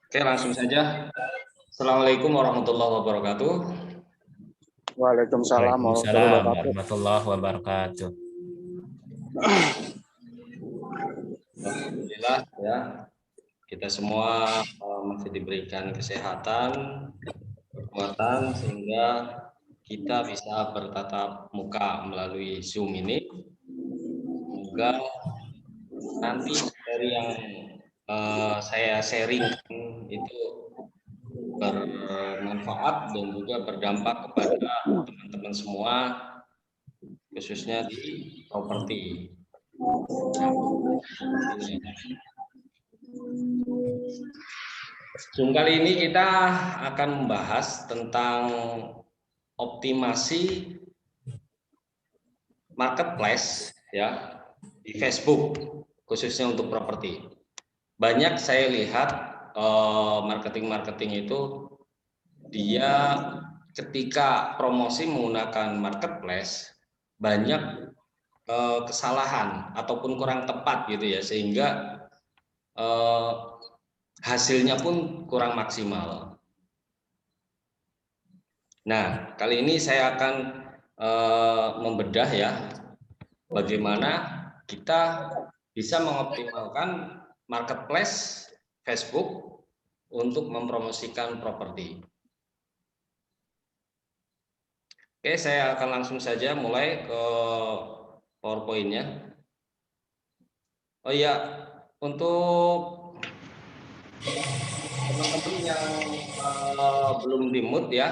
Oke, langsung saja. Assalamualaikum warahmatullahi wabarakatuh. Waalaikumsalam Waalaikumsalam warahmatullahi wabarakatuh. Alhamdulillah ya, kita semua masih diberikan kesehatan, kekuatan sehingga kita bisa bertatap muka melalui Zoom ini. Semoga nanti dari yang saya sharingkan itu bermanfaat dan juga berdampak kepada teman-teman semua, khususnya di properti. Zoom kali ini kita akan membahas tentang optimasi marketplace ya di Facebook, khususnya untuk properti. Banyak saya lihat marketing itu dia ketika promosi menggunakan marketplace banyak kesalahan ataupun kurang tepat gitu ya, sehingga hasilnya pun kurang maksimal. Nah, kali ini saya akan membedah ya bagaimana kita bisa mengoptimalkan marketplace Facebook untuk mempromosikan properti. Oke, saya akan langsung saja mulai ke PowerPoint-nya. Oh iya, untuk teman-teman yang belum di-mute ya,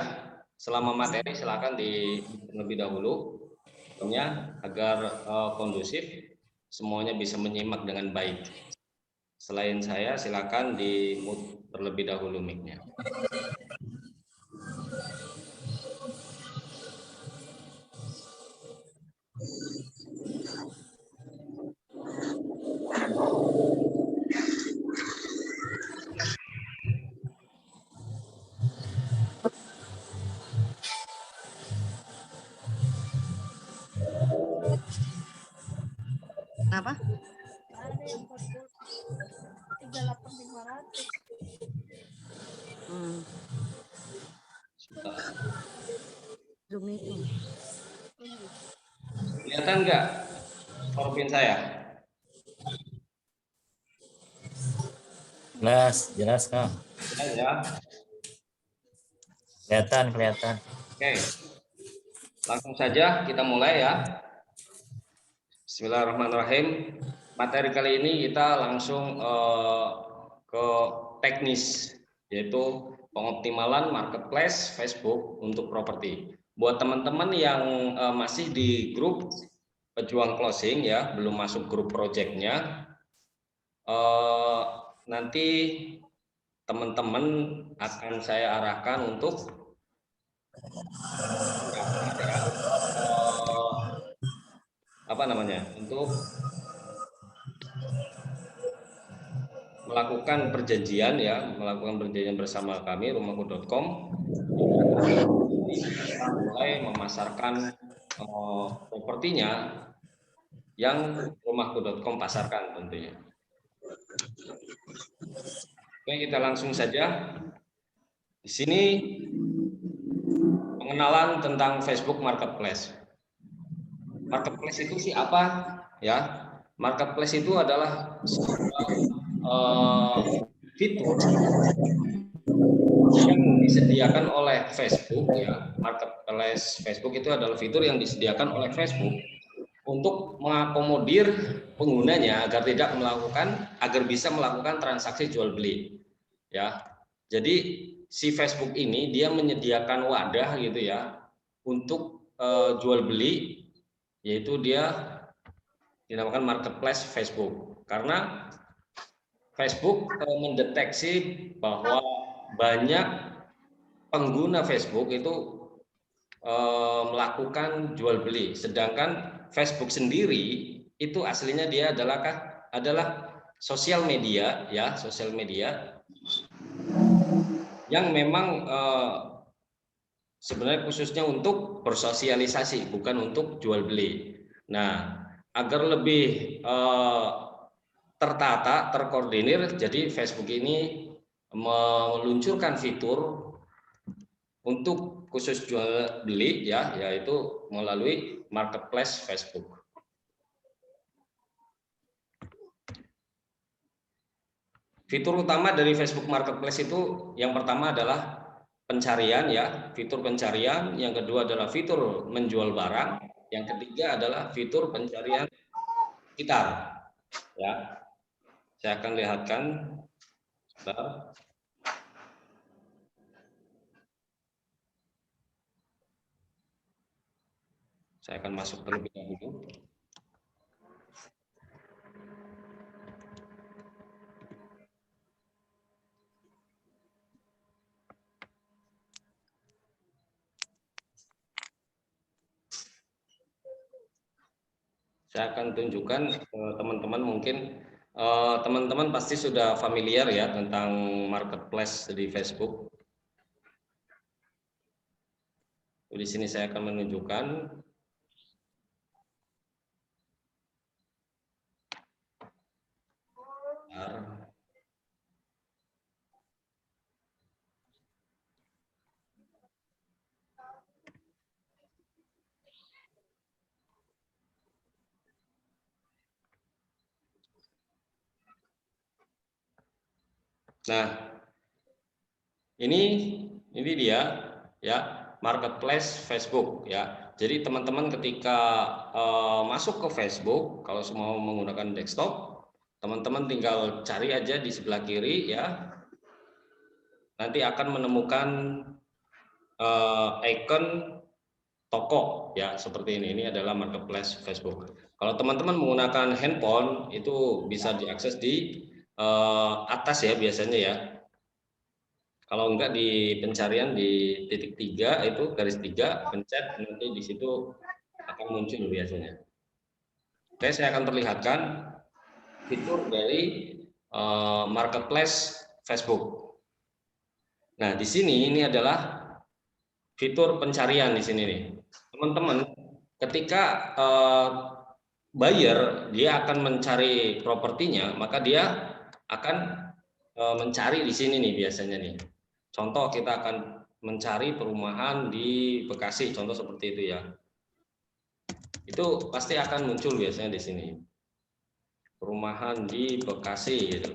selama materi silakan terlebih dahulu, agar kondusif semuanya bisa menyimak dengan baik. Selain saya, silakan di-mute terlebih dahulu mic-nya. Kenapa? Ada yang 38.500. Zoom itu. Kelihatan nggak PowerPoint saya? Jelas Kang. Jelas ya. Kelihatan. Oke, langsung saja kita mulai ya. Bismillahirrahmanirrahim. Materi kali ini kita langsung ke teknis, yaitu pengoptimalan marketplace Facebook untuk properti. Buat teman-teman yang masih di grup pejuang closing ya, belum masuk grup projectnya, nanti teman-teman akan saya arahkan untuk untuk melakukan perjanjian bersama kami rumahku.com, mulai memasarkan propertinya yang rumahku.com pasarkan tentunya. Oke, kita langsung saja. Di sini pengenalan tentang Facebook Marketplace. Marketplace itu sih apa? Ya, marketplace itu adalah fitur yang disediakan oleh Facebook ya. Marketplace Facebook itu adalah fitur yang disediakan oleh Facebook untuk mengakomodir penggunanya agar bisa melakukan transaksi jual beli ya. Jadi si Facebook ini dia menyediakan wadah gitu ya untuk jual beli, yaitu dia dinamakan marketplace Facebook, karena Facebook mendeteksi bahwa banyak pengguna Facebook itu melakukan jual beli, sedangkan Facebook sendiri itu aslinya dia adalah sosial media ya, sosial media yang memang sebenarnya khususnya untuk bersosialisasi, bukan untuk jual beli. Nah, agar lebih tertata, terkoordinir, jadi Facebook ini meluncurkan fitur untuk khusus jual beli ya, yaitu melalui marketplace Facebook. Fitur utama dari Facebook Marketplace itu yang pertama adalah pencarian ya, fitur pencarian, yang kedua adalah fitur menjual barang, yang ketiga adalah fitur pencarian sekitar ya. Saya akan lihatkan. Saya akan masuk terlebih dahulu. Saya akan tunjukkan teman-teman, mungkin teman-teman pasti sudah familiar ya tentang marketplace di Facebook. Di sini saya akan menunjukkan. Nah, ini dia ya, marketplace Facebook ya. Jadi teman-teman ketika masuk ke Facebook, kalau semua menggunakan desktop, teman-teman tinggal cari aja di sebelah kiri ya. Nanti akan menemukan icon toko ya, seperti ini. Ini adalah marketplace Facebook. Kalau teman-teman menggunakan handphone, itu bisa diakses di atas ya biasanya ya. Kalau enggak di pencarian di titik 3 itu garis 3, pencet, nanti di situ akan muncul biasanya. Oke, saya akan perlihatkan fitur dari marketplace Facebook. Nah, di sini ini adalah fitur pencarian di sini nih. Teman-teman, ketika buyer dia akan mencari propertinya, maka dia akan mencari di sini nih biasanya nih. Contoh, kita akan mencari perumahan di Bekasi, contoh seperti itu ya. Itu pasti akan muncul biasanya di sini. Perumahan di Bekasi gitu.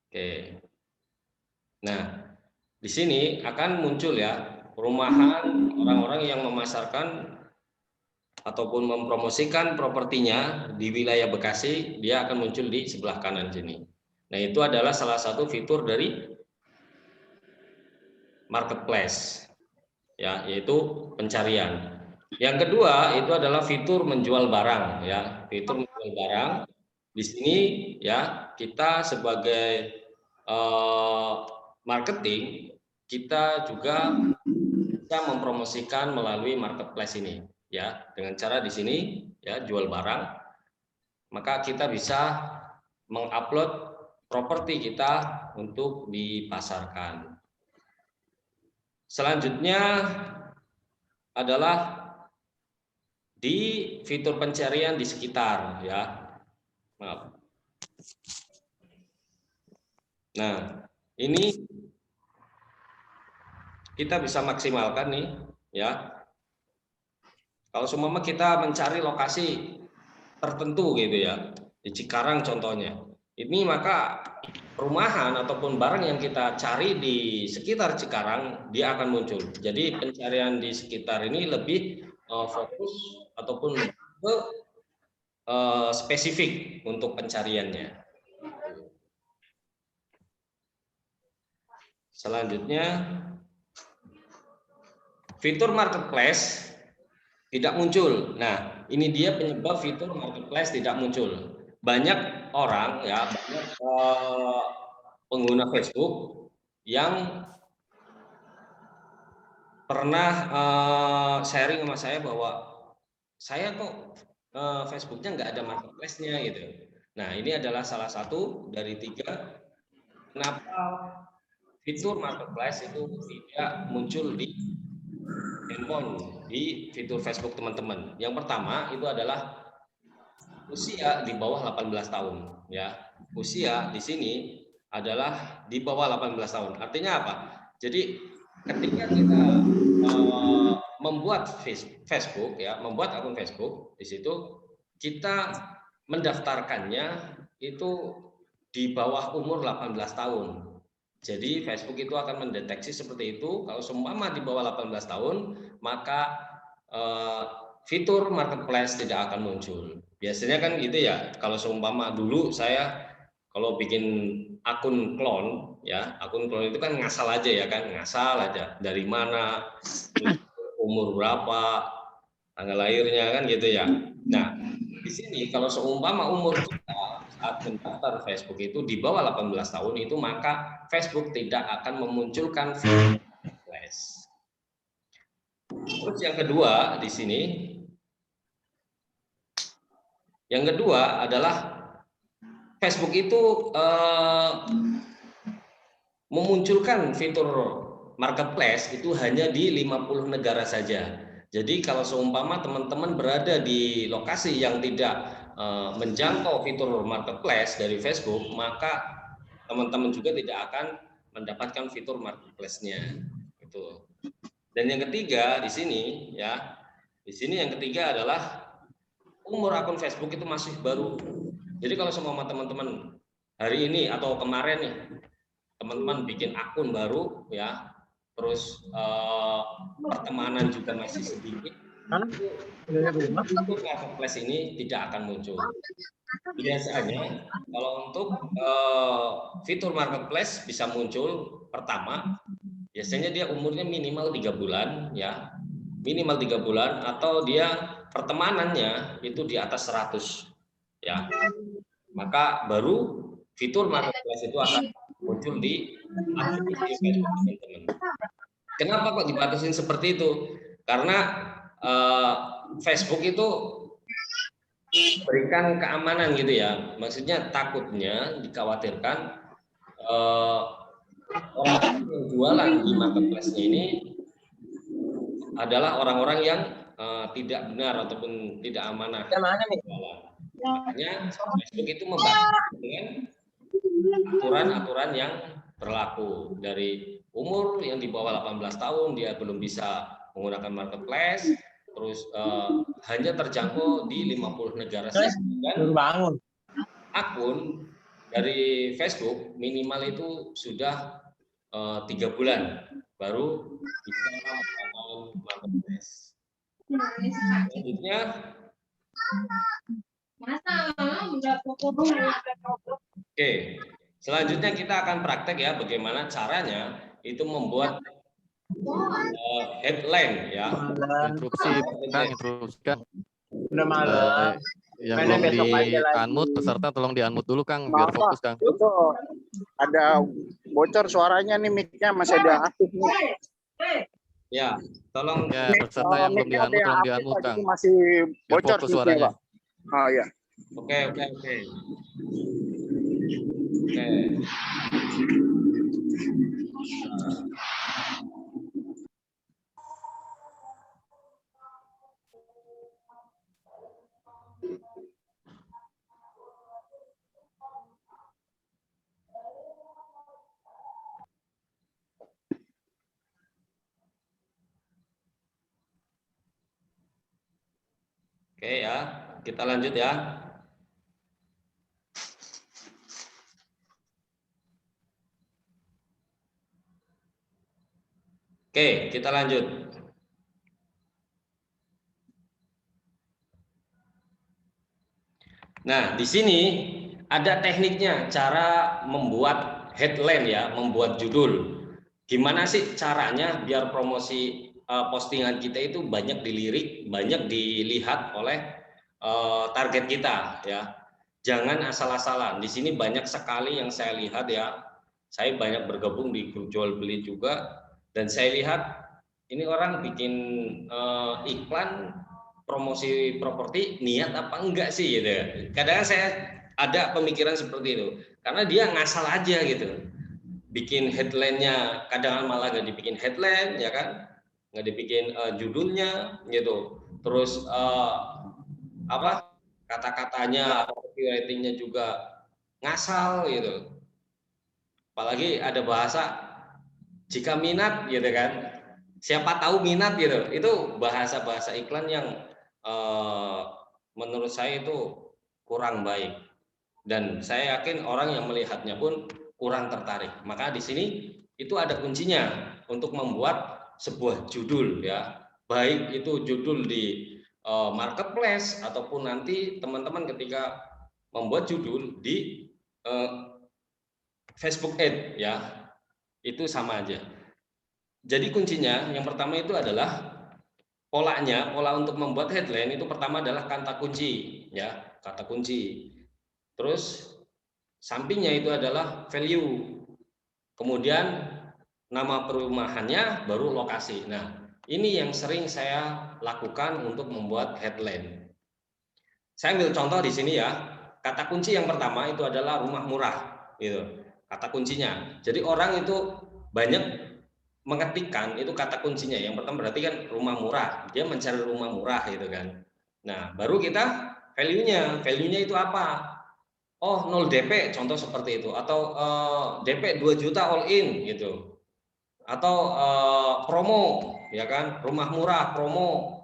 Oke. Nah, di sini akan muncul ya perumahan orang-orang yang memasarkan ataupun mempromosikan propertinya di wilayah Bekasi, dia akan muncul di sebelah kanan sini. Nah, itu adalah salah satu fitur dari marketplace ya, yaitu pencarian. Yang kedua itu adalah fitur menjual barang ya, fitur menjual barang. Di sini ya, kita sebagai marketing, kita juga bisa mempromosikan melalui marketplace ini ya, dengan cara di sini ya, jual barang, maka kita bisa mengupload properti kita untuk dipasarkan. Selanjutnya adalah di fitur pencarian di sekitar ya. Maaf. Nah, ini kita bisa maksimalkan nih ya. Kalau seumpama kita mencari lokasi tertentu gitu ya, di Cikarang contohnya. Ini maka perumahan ataupun barang yang kita cari di sekitar Cikarang dia akan muncul. Jadi pencarian di sekitar ini lebih fokus ataupun ke spesifik untuk pencariannya. Selanjutnya, fitur marketplace tidak muncul. Nah, ini dia penyebab fitur marketplace tidak muncul. Banyak orang ya, banyak pengguna Facebook yang pernah sharing sama saya bahwa saya kok Facebooknya nggak ada marketplace-nya gitu. Nah, ini adalah salah satu dari 3 kenapa fitur marketplace itu tidak muncul di handphone, di fitur Facebook teman-teman. Yang pertama itu adalah usia di bawah 18 tahun ya. Usia di sini adalah di bawah 18 tahun. Artinya apa? Jadi ketika kita membuat Facebook ya, membuat akun Facebook, di situ kita mendaftarkannya itu di bawah umur 18 tahun. Jadi Facebook itu akan mendeteksi seperti itu. Kalau seumpama di bawah 18 tahun, maka fitur marketplace tidak akan muncul. Biasanya kan gitu ya. Kalau seumpama dulu saya kalau bikin akun klon ya, akun klon itu kan ngasal aja ya kan, ngasal aja. Dari mana, umur berapa, tanggal lahirnya kan gitu ya. Nah, di sini kalau seumpama umur kita saat mendaftar Facebook itu di bawah 18 tahun itu, maka Facebook tidak akan memunculkan fitur marketplace. Terus yang kedua di sini, yang kedua adalah Facebook itu memunculkan fitur marketplace itu hanya di 50 negara saja. Jadi kalau seumpama teman-teman berada di lokasi yang tidak menjangkau fitur marketplace dari Facebook, maka teman-teman juga tidak akan mendapatkan fitur marketplace-nya. Itu. Dan yang ketiga di sini ya, di sini yang ketiga adalah umur akun Facebook itu masih baru. Jadi kalau semua teman-teman hari ini atau kemarin nih, teman-teman bikin akun baru ya, terus pertemanan juga masih sedikit, fitur marketplace ini tidak akan muncul. Biasanya kalau untuk fitur marketplace bisa muncul pertama, biasanya dia umurnya minimal 3 bulan ya, minimal 3 bulan, atau dia pertemanannya itu di atas 100 ya, maka baru fitur marketplace itu akan muncul di aplikasi Facebook teman-teman. Kenapa kok dibatasin seperti itu? Karena Facebook itu berikan keamanan gitu ya, maksudnya takutnya dikhawatirkan orang yang jualan di marketplace-nya ini adalah orang-orang yang tidak benar ataupun tidak amanah. Makanya Facebook itu membatasi dengan aturan-aturan yang berlaku. Dari umur yang di bawah 18 tahun dia belum bisa menggunakan marketplace, terus hanya terjangkau di 50 negara saja. Dan akun dari Facebook minimal itu sudah 3 bulan baru bisa menggunakan marketplace. Selanjutnya oke, selanjutnya kita akan praktek ya bagaimana caranya itu membuat headline ya. Interupsi Kang. Udah malam. Yang belum di-unmute peserta tolong di-unmute dulu Kang biar fokus Kang. Itu ada bocor suaranya nih, mic-nya masih ada aktif nih. Ya, tolong ya peserta yang belum di-unmute tolong di-unmute Kang. Masih bocor suaranya. Oh ya. Oke. Oke ya, kita lanjut ya. Oke, kita lanjut. Nah, di sini ada tekniknya, cara membuat headline ya, membuat judul. Gimana sih caranya biar promosi postingan kita itu banyak dilirik, banyak dilihat oleh target kita ya. Jangan asal-asalan. Di sini banyak sekali yang saya lihat ya. Saya banyak bergabung di grup jual beli juga, dan saya lihat ini orang bikin iklan promosi properti niat apa enggak sih gitu. Kadang saya ada pemikiran seperti itu karena dia ngasal aja gitu. Bikin headline-nya kadang malah nggak dibikin headline ya kan, nggak dibikin judulnya gitu. Terus kata-katanya atau copywriting-nya juga ngasal gitu. Apalagi ada bahasa jika minat gitu kan. Siapa tahu minat gitu. Itu bahasa-bahasa iklan yang menurut saya itu kurang baik. Dan saya yakin orang yang melihatnya pun kurang tertarik. Maka di sini itu ada kuncinya untuk membuat sebuah judul ya. Baik itu judul di marketplace ataupun nanti teman-teman ketika membuat judul di Facebook Ad ya. Itu sama aja. Jadi kuncinya yang pertama itu adalah pola untuk membuat headline itu pertama adalah kata kunci ya, kata kunci. Terus sampingnya itu adalah value. Kemudian nama perumahannya baru lokasi. Nah, ini yang sering saya lakukan untuk membuat headline. Saya ambil contoh di sini ya. Kata kunci yang pertama itu adalah rumah murah gitu. Kata kuncinya. Jadi orang itu banyak mengetikkan itu kata kuncinya. Yang pertama berarti kan rumah murah. Dia mencari rumah murah gitu kan. Nah, baru kita value-nya. Value-nya itu apa? Oh, 0 DP contoh seperti itu, atau DP 2 juta all in gitu, atau promo ya kan, rumah murah promo,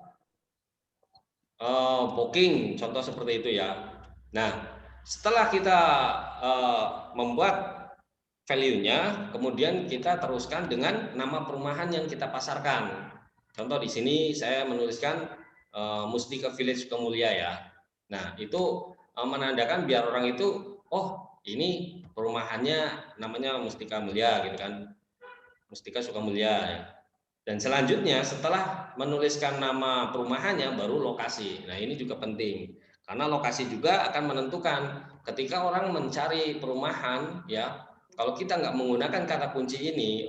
booking contoh seperti itu ya. Nah, setelah kita membuat value-nya, kemudian kita teruskan dengan nama perumahan yang kita pasarkan. Contoh di sini saya menuliskan Mustika Village Sukamulya ya. Nah, itu menandakan biar orang itu, oh ini perumahannya namanya Mustika Mulia gitu kan, Mustika Sukamulya ya. Dan selanjutnya setelah menuliskan nama perumahannya baru lokasi. Nah, ini juga penting karena lokasi juga akan menentukan ketika orang mencari perumahan ya, kalau kita nggak menggunakan kata kunci ini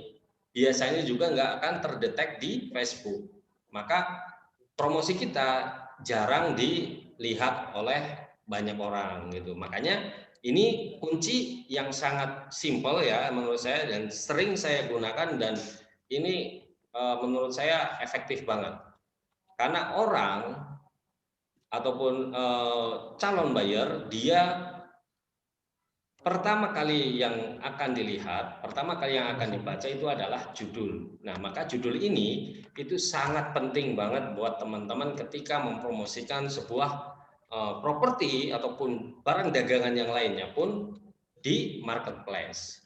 biasanya juga nggak akan terdetek di Facebook, maka promosi kita jarang dilihat oleh banyak orang gitu. Makanya ini kunci yang sangat simpel ya menurut saya dan sering saya gunakan, dan ini menurut saya efektif banget. Karena orang ataupun calon buyer dia pertama kali yang akan dilihat, pertama kali yang akan dibaca itu adalah judul. Nah, maka judul ini itu sangat penting banget buat teman-teman ketika mempromosikan sebuah properti ataupun barang dagangan yang lainnya pun di marketplace.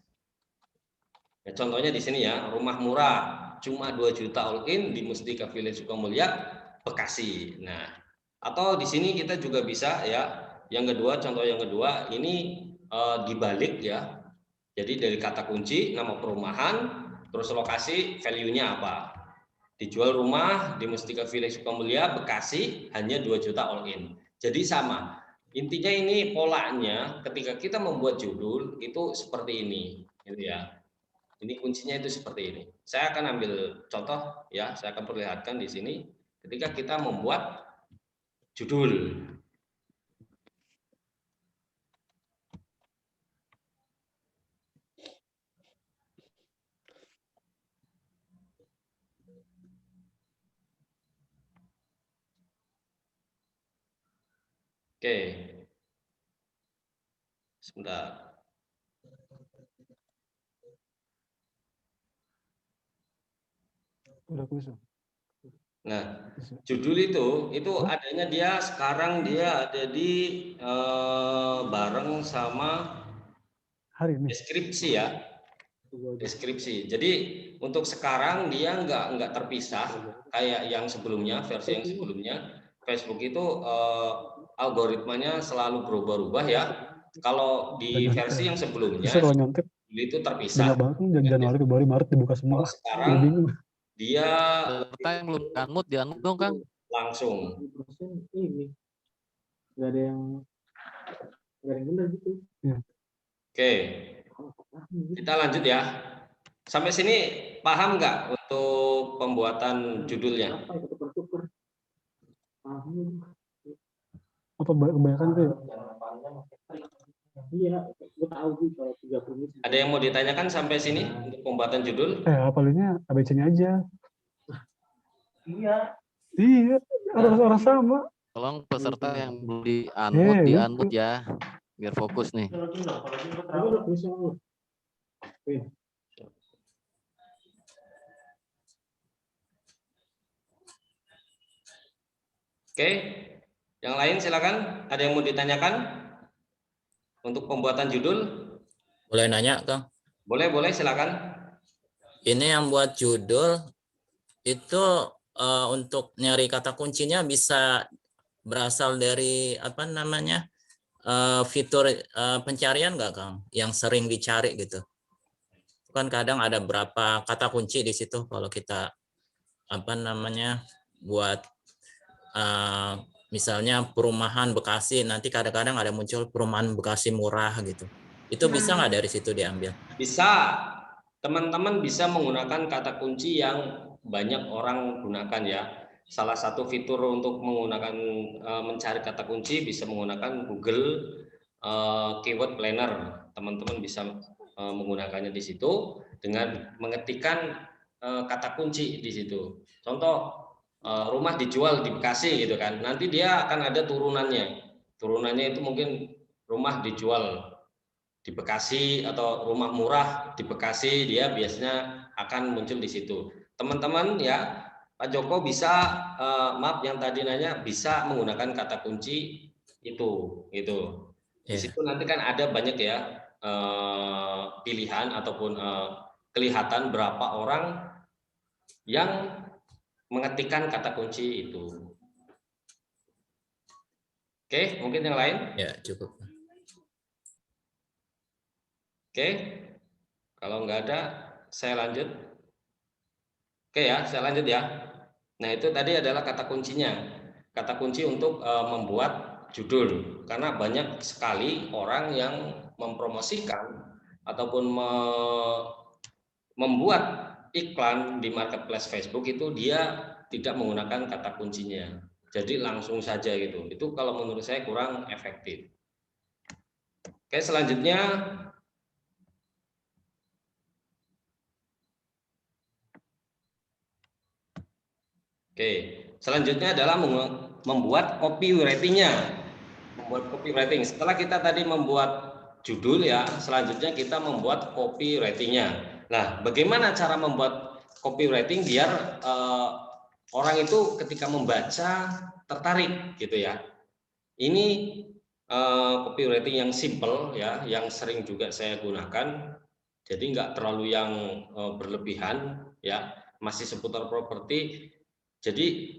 Ya, contohnya di sini ya, rumah murah cuma 2 juta all in di Mustika Village Sukamulya, Bekasi. Nah, atau di sini kita juga bisa ya, yang kedua, contoh yang kedua ini dibalik ya. Jadi dari kata kunci, nama perumahan, terus lokasi, value-nya apa. Dijual rumah di Mustika Village Sukamulya, Bekasi, hanya 2 juta all in. Jadi sama. Intinya ini polanya ketika kita membuat judul itu seperti ini, gitu ya. Ini kuncinya itu seperti ini. Saya akan ambil contoh ya, saya akan perlihatkan di sini ketika kita membuat judul. Oke. Sebentar. Nah, judul itu adanya dia sekarang dia ada di bareng sama deskripsi ya. Deskripsi. Jadi untuk sekarang dia nggak terpisah kayak yang sebelumnya, versi yang sebelumnya. Facebook itu algoritmanya selalu berubah-ubah ya. Kalau di versi yang sebelumnya itu terpisah. Januari, Februari, Maret dibuka semua. Sekarang dia yang belum di-unmute dong Kang. Langsung. Ini nggak ada yang benar gitu. Ya. Oke. Kita lanjut ya. Sampai sini paham nggak untuk pembuatan judulnya? Apa kebanyakan tuh? Iya, gue tahu sih kalau 30 menit. Ada yang mau ditanyakan sampai sini untuk pembuatan judul? Apalnya ABC-nya aja. Iya. Iya, orang sama. Tolong peserta yang belum di-unmute ya, biar fokus nih. Oke, yang lain silakan. Ada yang mau ditanyakan untuk pembuatan judul? Boleh nanya, Kang? Boleh silakan. Ini yang buat judul itu untuk nyari kata kuncinya bisa berasal dari apa namanya fitur pencarian nggak, Kang? Yang sering dicari gitu. Kan kadang ada berapa kata kunci di situ kalau kita apa namanya buat misalnya perumahan Bekasi, nanti kadang-kadang ada muncul perumahan Bekasi murah gitu. Itu bisa nggak dari situ diambil? Bisa. Teman-teman bisa menggunakan kata kunci yang banyak orang gunakan ya. Salah satu fitur untuk menggunakan mencari kata kunci bisa menggunakan Google Keyword Planner. Teman-teman bisa menggunakannya di situ dengan mengetikkan kata kunci di situ. Contoh rumah dijual di Bekasi gitu kan. Nanti dia akan ada turunannya. Turunannya itu mungkin rumah dijual di Bekasi atau rumah murah di Bekasi, dia biasanya akan muncul di situ. Teman-teman ya, Pak Joko bisa maaf yang tadi nanya bisa menggunakan kata kunci itu gitu. Di situ nanti kan ada banyak ya pilihan ataupun kelihatan berapa orang yang mengetikkan kata kunci itu. Oke, mungkin yang lain? Ya, cukup. Oke, kalau nggak ada, saya lanjut. Oke ya, saya lanjut ya. Nah itu tadi adalah kata kuncinya. Kata kunci untuk membuat judul. Karena banyak sekali orang yang mempromosikan ataupun membuat iklan di marketplace Facebook itu dia tidak menggunakan kata kuncinya. Jadi langsung saja gitu. Itu kalau menurut saya kurang efektif. Oke, selanjutnya selanjutnya adalah membuat copywriting-nya. Membuat copywriting. Setelah kita tadi membuat judul ya, selanjutnya kita membuat copywriting-nya. Nah, bagaimana cara membuat copywriting biar orang itu ketika membaca tertarik gitu ya. Ini copywriting yang simple ya, yang sering juga saya gunakan. Jadi nggak terlalu yang berlebihan ya, masih seputar properti. Jadi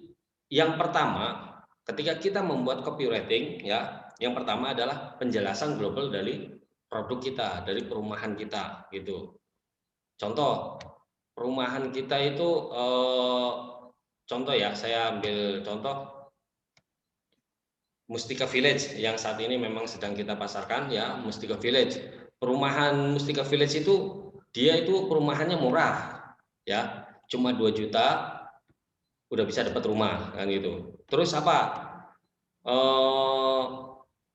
yang pertama, ketika kita membuat copywriting ya, yang pertama adalah penjelasan global dari produk kita, dari perumahan kita gitu. Contoh, perumahan kita itu contoh ya, saya ambil contoh Mustika Village yang saat ini memang sedang kita pasarkan ya, Mustika Village. Perumahan Mustika Village itu dia itu perumahannya murah ya, cuma 2 juta udah bisa dapat rumah kan gitu. Terus apa?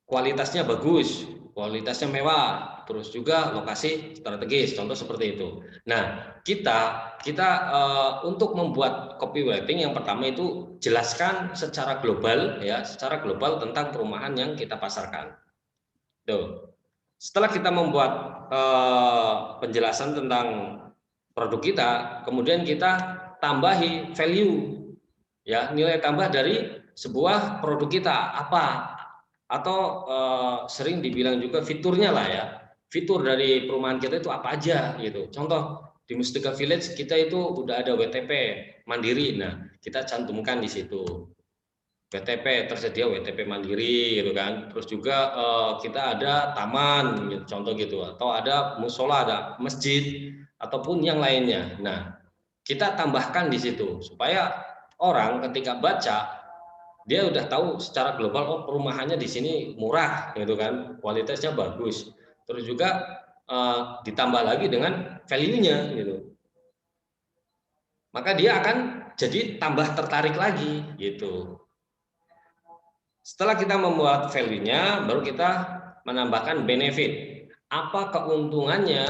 Kualitasnya bagus, kualitasnya mewah, terus juga lokasi strategis, contoh seperti itu. Nah, kita untuk membuat copywriting yang pertama itu jelaskan secara global ya, secara global tentang perumahan yang kita pasarkan. Tuh. Setelah kita membuat penjelasan tentang produk kita, kemudian kita tambahi value ya, nilai tambah dari sebuah produk kita apa, atau sering dibilang juga fiturnya lah ya, fitur dari perumahan kita itu apa aja gitu. Contoh di Mustika Village kita itu udah ada WTP mandiri, nah kita cantumkan di situ WTP, tersedia WTP mandiri gitu kan. Terus juga kita ada taman gitu, contoh gitu, atau ada musola, ada masjid ataupun yang lainnya. Nah kita tambahkan di situ supaya orang ketika baca dia udah tahu secara global, oh perumahannya di sini murah gitu kan, kualitasnya bagus. Terus juga ditambah lagi dengan value-nya gitu. Maka dia akan jadi tambah tertarik lagi gitu. Setelah kita membuat value-nya, baru kita menambahkan benefit. Apa keuntungannya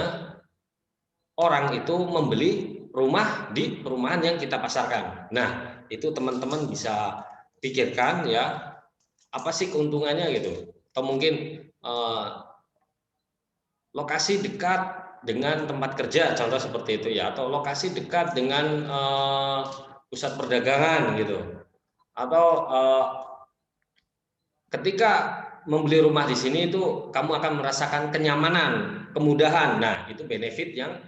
orang itu membeli rumah di perumahan yang kita pasarkan. Nah, itu teman-teman bisa pikirkan ya, apa sih keuntungannya gitu, atau mungkin lokasi dekat dengan tempat kerja, contoh seperti itu ya, atau lokasi dekat dengan pusat perdagangan gitu, atau ketika membeli rumah di sini itu kamu akan merasakan kenyamanan, kemudahan. Nah, itu benefit yang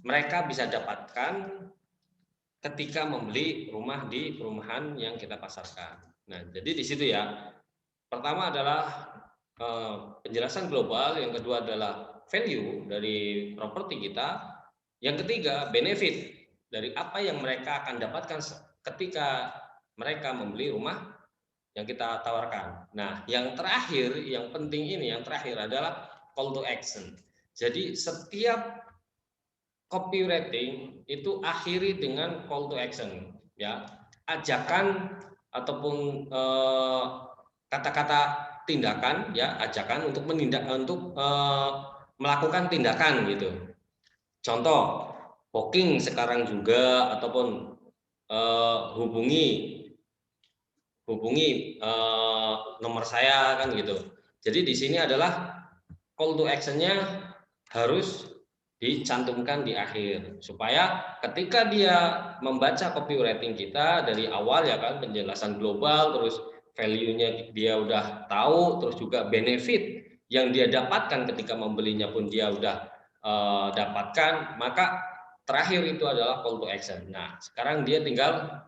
mereka bisa dapatkan ketika membeli rumah di perumahan yang kita pasarkan. Nah, jadi di situ ya. Pertama adalah penjelasan global, yang kedua adalah value dari properti kita, yang ketiga benefit dari apa yang mereka akan dapatkan ketika mereka membeli rumah yang kita tawarkan. Nah, yang terakhir, yang penting ini, yang terakhir adalah call to action. Jadi setiap copywriting itu akhiri dengan call to action, ya, ajakan ataupun kata-kata tindakan, ya, ajakan untuk melakukan tindakan gitu. Contoh, booking sekarang juga, ataupun hubungi nomor saya kan gitu. Jadi di sini adalah call to action-nya harus dicantumkan di akhir, supaya ketika dia membaca copywriting kita dari awal ya kan, penjelasan global, terus value-nya dia udah tahu, terus juga benefit yang dia dapatkan ketika membelinya pun dia udah dapatkan, maka terakhir itu adalah call to action. Nah, sekarang dia tinggal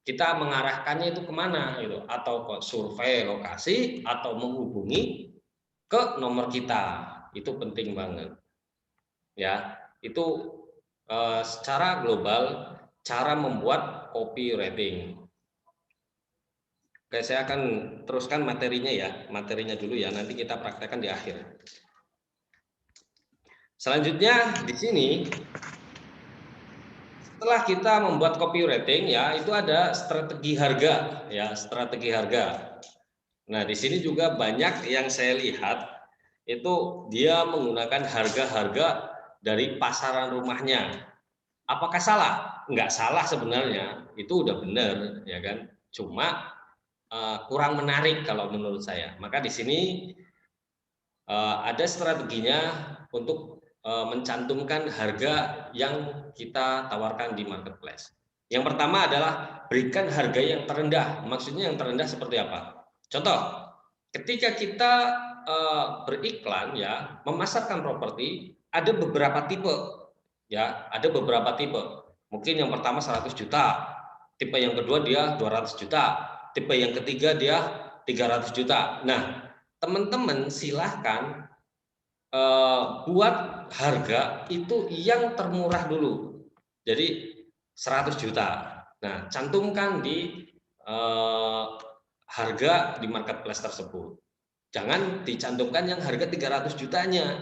kita mengarahkannya itu kemana gitu, atau ke survei lokasi atau menghubungi ke nomor kita. Itu penting banget ya. Itu secara global cara membuat copywriting. Oke, saya akan teruskan materinya ya, materinya dulu ya, nanti kita praktekkan di akhir. Selanjutnya di sini, setelah kita membuat copywriting ya, itu ada strategi harga ya, strategi harga. Nah, di sini juga banyak yang saya lihat itu dia menggunakan harga-harga dari pasaran rumahnya. Apakah salah? Enggak salah sebenarnya, itu udah benar ya kan. Cuma kurang menarik kalau menurut saya. Maka di sini ada strateginya untuk mencantumkan harga yang kita tawarkan di marketplace. Yang pertama adalah berikan harga yang terendah. Maksudnya yang terendah seperti apa? Contoh, ketika kita beriklan ya, memasarkan properti, ada beberapa tipe ya, ada beberapa tipe. Mungkin yang pertama 100 juta, tipe yang kedua dia 200 juta, tipe yang ketiga dia 300 juta. Nah, teman-teman silahkan buat harga itu yang termurah dulu. Jadi 100 juta. Nah, cantumkan di harga di marketplace tersebut. Jangan dicantumkan yang harga 300 jutanya,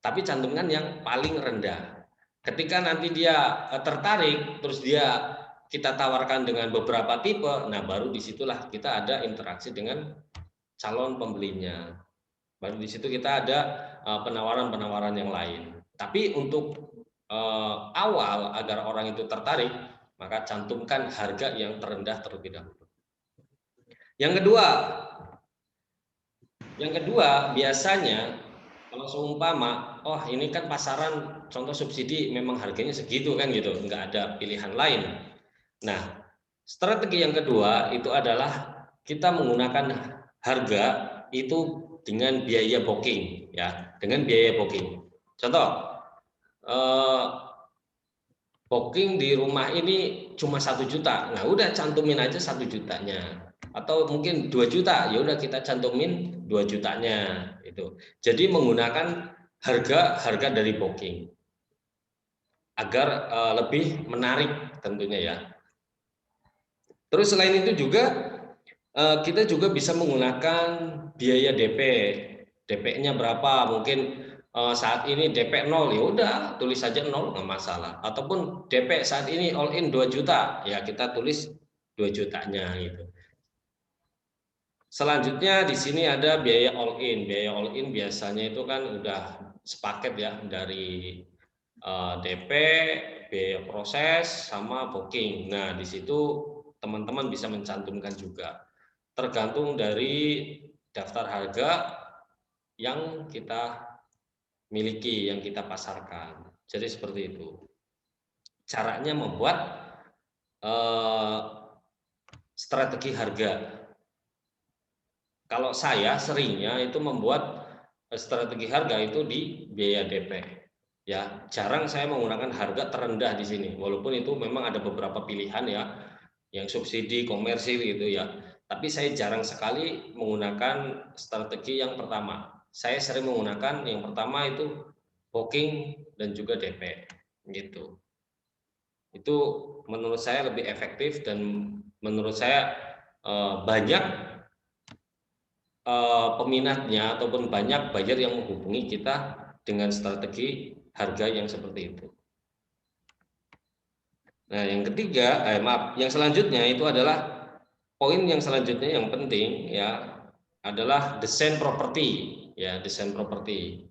tapi cantumkan yang paling rendah. Ketika nanti dia tertarik, terus kita tawarkan dengan beberapa tipe, nah baru disitulah kita ada interaksi dengan calon pembelinya. Baru di situ kita ada penawaran-penawaran yang lain. Tapi untuk awal agar orang itu tertarik, maka cantumkan harga yang terendah terlebih dahulu. Yang kedua biasanya kalau seumpama, oh ini kan pasaran contoh subsidi memang harganya segitu kan gitu, nggak ada pilihan lain. Nah, strategi yang kedua itu adalah kita menggunakan harga itu dengan biaya booking ya, dengan biaya booking. Contoh, booking di rumah ini cuma 1 juta, nah udah cantumin aja 1 jutanya. Atau mungkin 2 juta, ya udah kita cantumin 2 jutanya itu. Jadi menggunakan harga dari booking agar lebih menarik tentunya ya. Terus selain itu juga kita juga bisa menggunakan biaya DP. DP-nya berapa? Mungkin saat ini DP 0, ya udah tulis saja 0, nggak masalah. Ataupun DP saat ini all in 2 juta, ya kita tulis 2 jutanya gitu. Selanjutnya di sini ada biaya all in. Biaya all in biasanya itu kan udah sepaket ya, dari DP, biaya proses sama booking. Nah, di situ teman-teman bisa mencantumkan juga. tergantung dari daftar harga yang kita miliki, yang kita pasarkan. Jadi seperti itu. Caranya membuat strategi harga. Kalau saya seringnya itu membuat strategi harga itu di biaya DP. Ya, jarang saya menggunakan harga terendah di sini. Walaupun itu memang ada beberapa pilihan ya, yang subsidi komersil gitu ya. Tapi saya jarang sekali menggunakan strategi yang pertama. Saya sering menggunakan yang pertama itu booking dan juga DP gitu. Itu menurut saya lebih efektif dan menurut saya banyak peminatnya ataupun banyak buyer yang menghubungi kita dengan strategi harga yang seperti itu. Nah, yang ketiga, yang selanjutnya itu adalah poin yang selanjutnya yang penting ya adalah desain properti ya, desain properti.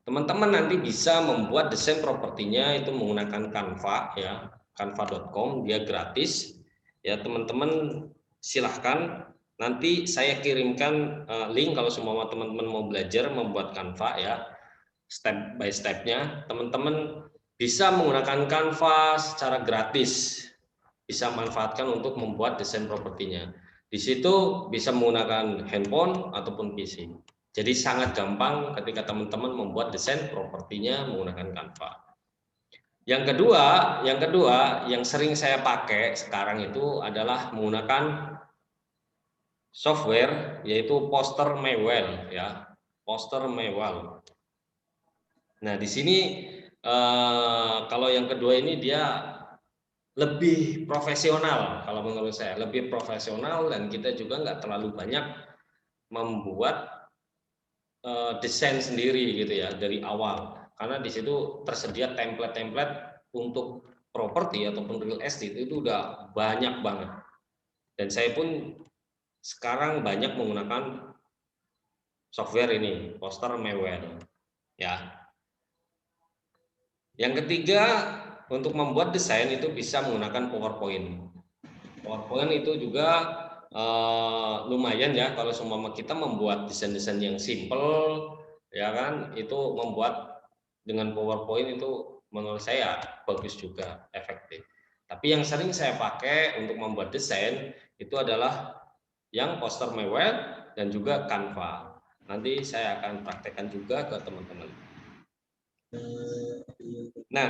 Teman-teman nanti bisa membuat desain propertinya itu menggunakan Canva ya, canva.com, dia gratis ya. Teman-teman silahkan, nanti saya kirimkan link kalau semua teman-teman mau belajar membuat Canva ya, step by stepnya. Teman-teman bisa menggunakan Canva secara gratis, bisa manfaatkan untuk membuat desain propertinya. Di situ bisa menggunakan handphone ataupun PC. Jadi sangat gampang ketika teman-teman membuat desain propertinya menggunakan Canva. Yang kedua yang sering saya pakai sekarang itu adalah menggunakan software yaitu Poster Mewell ya, Poster Mewell. Nah, di sini kalau yang kedua ini dia lebih profesional kalau menurut saya, lebih profesional, dan kita juga nggak terlalu banyak membuat desain sendiri gitu ya dari awal, karena di situ tersedia template-template untuk properti ataupun real estate itu udah banyak banget, dan saya pun sekarang banyak menggunakan software ini, Poster Mewell ya. Yang ketiga, untuk membuat desain itu bisa menggunakan PowerPoint. PowerPoint itu juga lumayan ya, kalau semua kita membuat desain-desain yang simple ya kan, itu membuat dengan PowerPoint itu menurut saya bagus juga, efektif. Tapi yang sering saya pakai untuk membuat desain itu adalah yang Poster Mewell dan juga Canva. Nanti saya akan praktekkan juga ke teman-teman. Nah,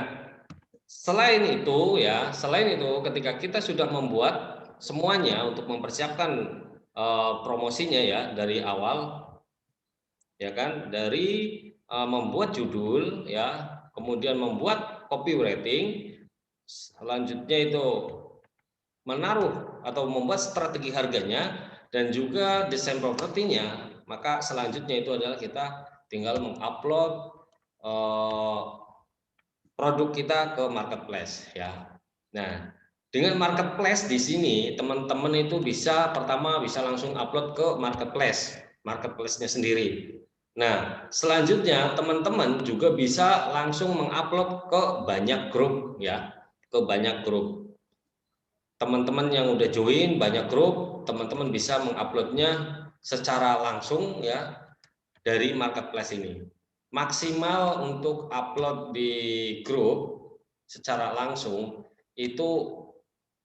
selain itu ketika kita sudah membuat semuanya untuk mempersiapkan promosinya ya dari awal ya kan, dari membuat judul ya, kemudian membuat copywriting, selanjutnya itu menaruh atau membuat strategi harganya dan juga desain propertinya, maka selanjutnya itu adalah kita tinggal mengupload produk kita ke marketplace ya. Nah, dengan marketplace di sini teman-teman itu pertama bisa langsung upload ke marketplace-nya sendiri. Nah, selanjutnya teman-teman juga bisa langsung mengupload ke banyak grup ya, ke banyak grup. Teman-teman yang udah join banyak grup, teman-teman bisa menguploadnya secara langsung ya dari marketplace ini. Maksimal untuk upload di grup secara langsung itu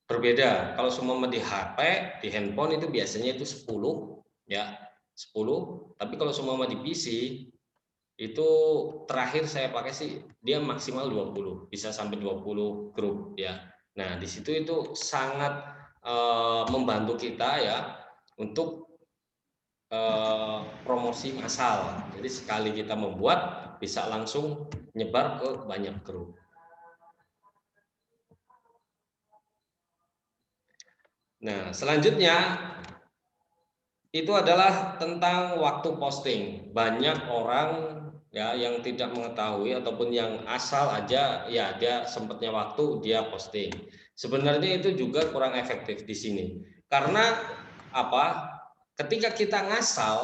berbeda. Kalau semua di HP, di handphone itu biasanya itu 10 ya, 10. Tapi kalau semua di PC itu terakhir saya pakai sih dia maksimal 20, bisa sampai 20 grup ya. Nah, di situ itu sangat membantu kita ya untuk promosi massal. Jadi sekali kita membuat bisa langsung nyebar ke banyak grup. Nah, selanjutnya itu adalah tentang waktu posting. Banyak orang ya yang tidak mengetahui ataupun yang asal aja ya dia sempatnya waktu dia posting. Sebenarnya itu juga kurang efektif di sini. Karena apa? Ketika kita ngasal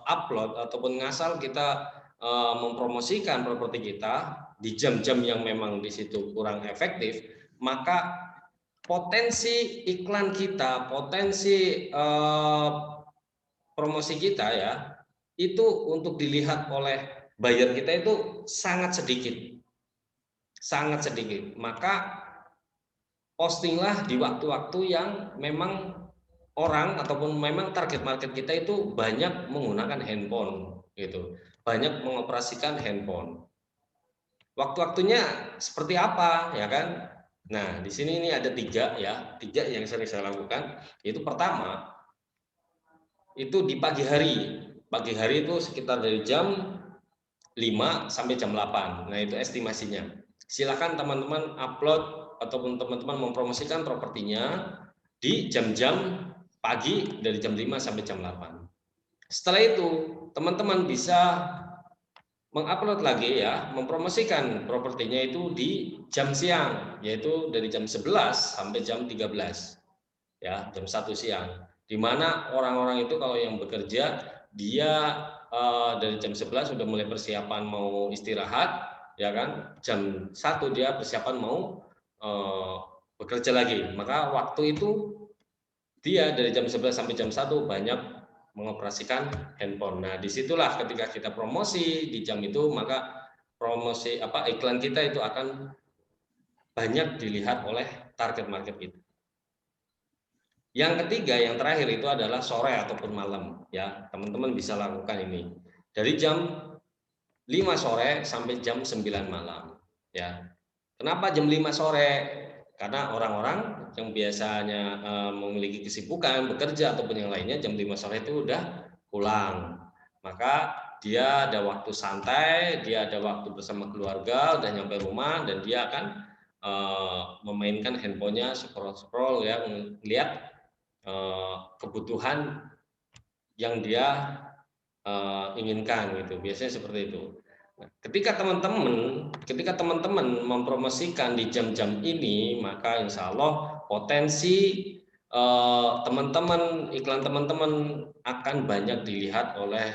upload ataupun ngasal kita mempromosikan properti kita di jam-jam yang memang di situ kurang efektif, maka potensi iklan kita, potensi promosi kita ya, itu untuk dilihat oleh buyer kita itu sangat sedikit. Sangat sedikit. Maka postinglah di waktu-waktu yang memang orang ataupun memang target market kita itu banyak menggunakan handphone gitu. Banyak mengoperasikan handphone. Waktu-waktunya seperti apa ya kan? Nah, di sini ini ada tiga yang sering saya lakukan. Itu pertama, itu di pagi hari. Pagi hari itu sekitar dari jam 5 sampai jam 8. Nah, itu estimasinya. Silakan teman-teman upload ataupun teman-teman mempromosikan propertinya di jam-jam pagi dari jam 5 sampai jam 8. Setelah itu, teman-teman bisa mengupload lagi ya, mempromosikan propertinya itu di jam siang, yaitu dari jam 11 sampai jam 13. Ya, jam 1 siang. Di mana orang-orang itu kalau yang bekerja, dia dari jam 11 sudah mulai persiapan mau istirahat, ya kan? Jam 1 dia persiapan mau bekerja lagi. Maka waktu itu dia dari jam 11 sampai jam 1 banyak mengoperasikan handphone. Nah, disitulah ketika kita promosi di jam itu, maka promosi iklan kita itu akan banyak dilihat oleh target market kita. Yang ketiga, yang terakhir itu adalah sore ataupun malam. Ya, teman-teman bisa lakukan ini dari jam 5 sore sampai jam 9 malam. Ya, kenapa jam 5 sore? Karena orang-orang yang biasanya memiliki kesibukan bekerja ataupun yang lainnya jam 5 sore itu udah pulang. Maka dia ada waktu santai, dia ada waktu bersama keluarga, udah nyampe rumah dan dia akan memainkan handphonenya, scroll-scroll ya, melihat kebutuhan yang dia inginkan gitu. Biasanya seperti itu. Nah, ketika teman-teman mempromosikan di jam-jam ini, maka insya Allah potensi iklan teman-teman akan banyak dilihat oleh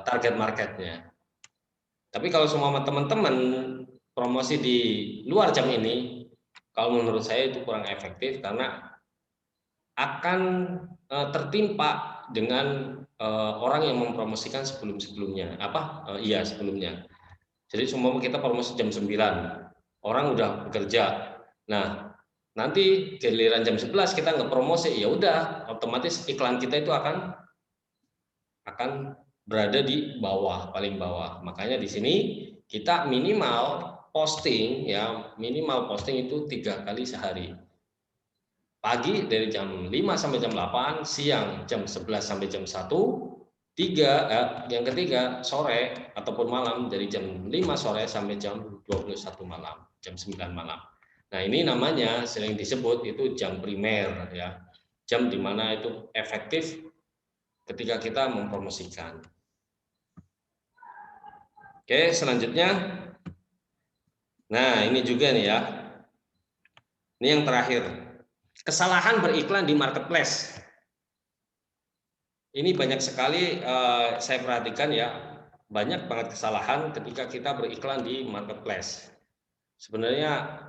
target marketnya. Tapi kalau semua teman-teman promosi di luar jam ini, kalau menurut saya itu kurang efektif karena akan tertimpa dengan orang yang mempromosikan sebelumnya. Sebelumnya. Jadi semua kita promosi jam 9, orang udah bekerja. Nah, nanti giliran jam 11 kita nggak promosi, ya udah otomatis iklan kita itu akan berada di bawah, paling bawah. Makanya di sini kita minimal posting itu 3 kali sehari. Pagi dari jam 5 sampai jam 8, siang jam 11 sampai jam 1, yang ketiga sore ataupun malam dari jam 5 sore sampai jam 21 malam, jam 9 malam. Nah, ini namanya sering disebut itu jam primer ya. Jam di mana itu efektif ketika kita mempromosikan. Oke, selanjutnya. Nah, ini juga nih ya. Ini yang terakhir. Kesalahan beriklan di marketplace. Ini banyak sekali saya perhatikan ya, banyak banget kesalahan ketika kita beriklan di marketplace. Sebenarnya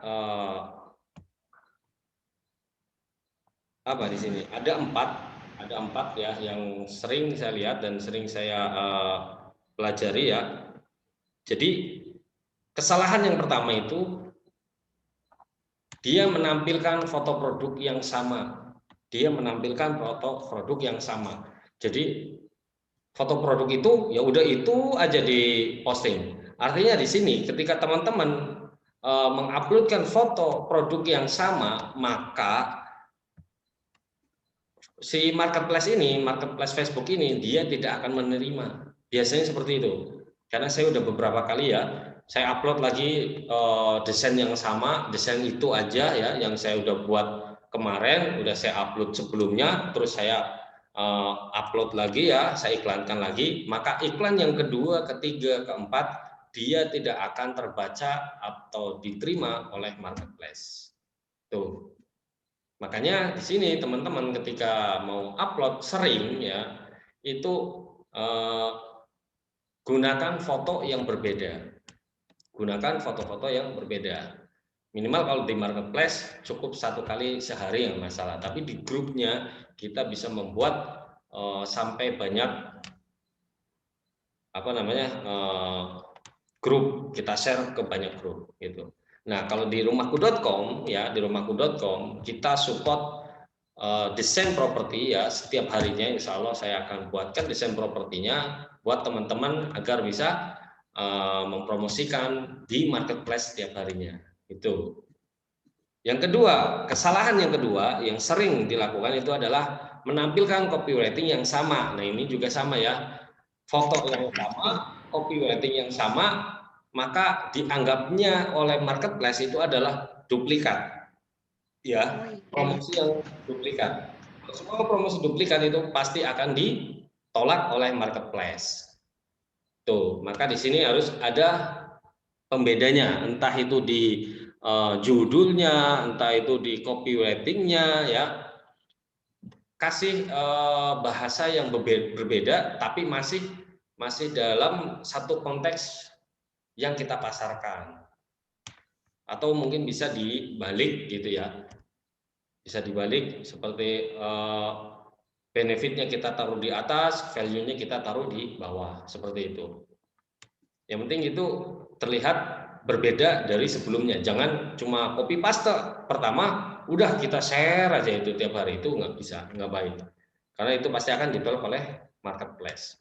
di sini ada empat ya yang sering saya lihat dan sering saya pelajari ya. Jadi kesalahan yang pertama itu dia menampilkan foto produk yang sama. Jadi foto produk itu ya udah itu aja di posting. Artinya di sini ketika teman-teman menguploadkan foto produk yang sama, maka si marketplace Facebook ini dia tidak akan menerima. Biasanya seperti itu. Karena saya udah beberapa kali ya, saya upload lagi desain yang sama, desain itu aja ya yang saya udah buat kemarin, udah saya upload sebelumnya, terus saya upload lagi ya, saya iklankan lagi, maka iklan yang kedua, ketiga, keempat dia tidak akan terbaca atau diterima oleh marketplace. Tuh. Makanya di sini teman-teman ketika mau upload sering ya, itu gunakan foto yang berbeda. Gunakan foto-foto yang berbeda. Minimal kalau di marketplace cukup 1 kali sehari nggak masalah. Tapi di grupnya kita bisa membuat sampai banyak grup, kita share ke banyak grup gitu. Nah, kalau di rumahku.com ya, di rumahku.com kita support desain properti ya, setiap harinya insya Allah saya akan buatkan desain propertinya buat teman-teman agar bisa mempromosikan di marketplace setiap harinya. Itu. Yang kedua, kesalahan yang kedua yang sering dilakukan itu adalah menampilkan copywriting yang sama. Nah, ini juga sama ya. Foto yang sama, copywriting yang sama, maka dianggapnya oleh marketplace itu adalah duplikat. Ya, promosi yang duplikat. Semua promosi duplikat itu pasti akan ditolak oleh marketplace. Tuh, maka di sini harus ada pembedanya, entah itu di judulnya, entah itu di copywritingnya, ya. Kasih bahasa yang berbeda, tapi masih dalam satu konteks yang kita pasarkan. Atau mungkin bisa dibalik gitu ya. Bisa dibalik seperti benefitnya kita taruh di atas, value-nya kita taruh di bawah, seperti itu. Yang penting itu terlihat berbeda dari sebelumnya. Jangan cuma copy paste pertama udah kita share aja itu tiap hari, itu nggak bisa, nggak baik. Karena itu pasti akan ditolak oleh marketplace.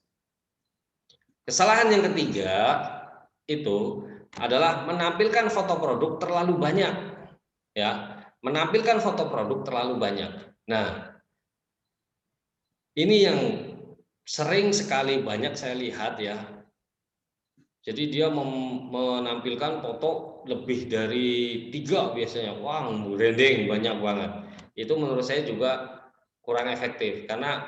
Kesalahan yang ketiga itu adalah menampilkan foto produk terlalu banyak, ya, menampilkan foto produk terlalu banyak. Nah, ini yang sering sekali banyak saya lihat ya. Jadi dia menampilkan foto lebih dari 3 biasanya. Wah, branding banyak banget. Itu menurut saya juga kurang efektif karena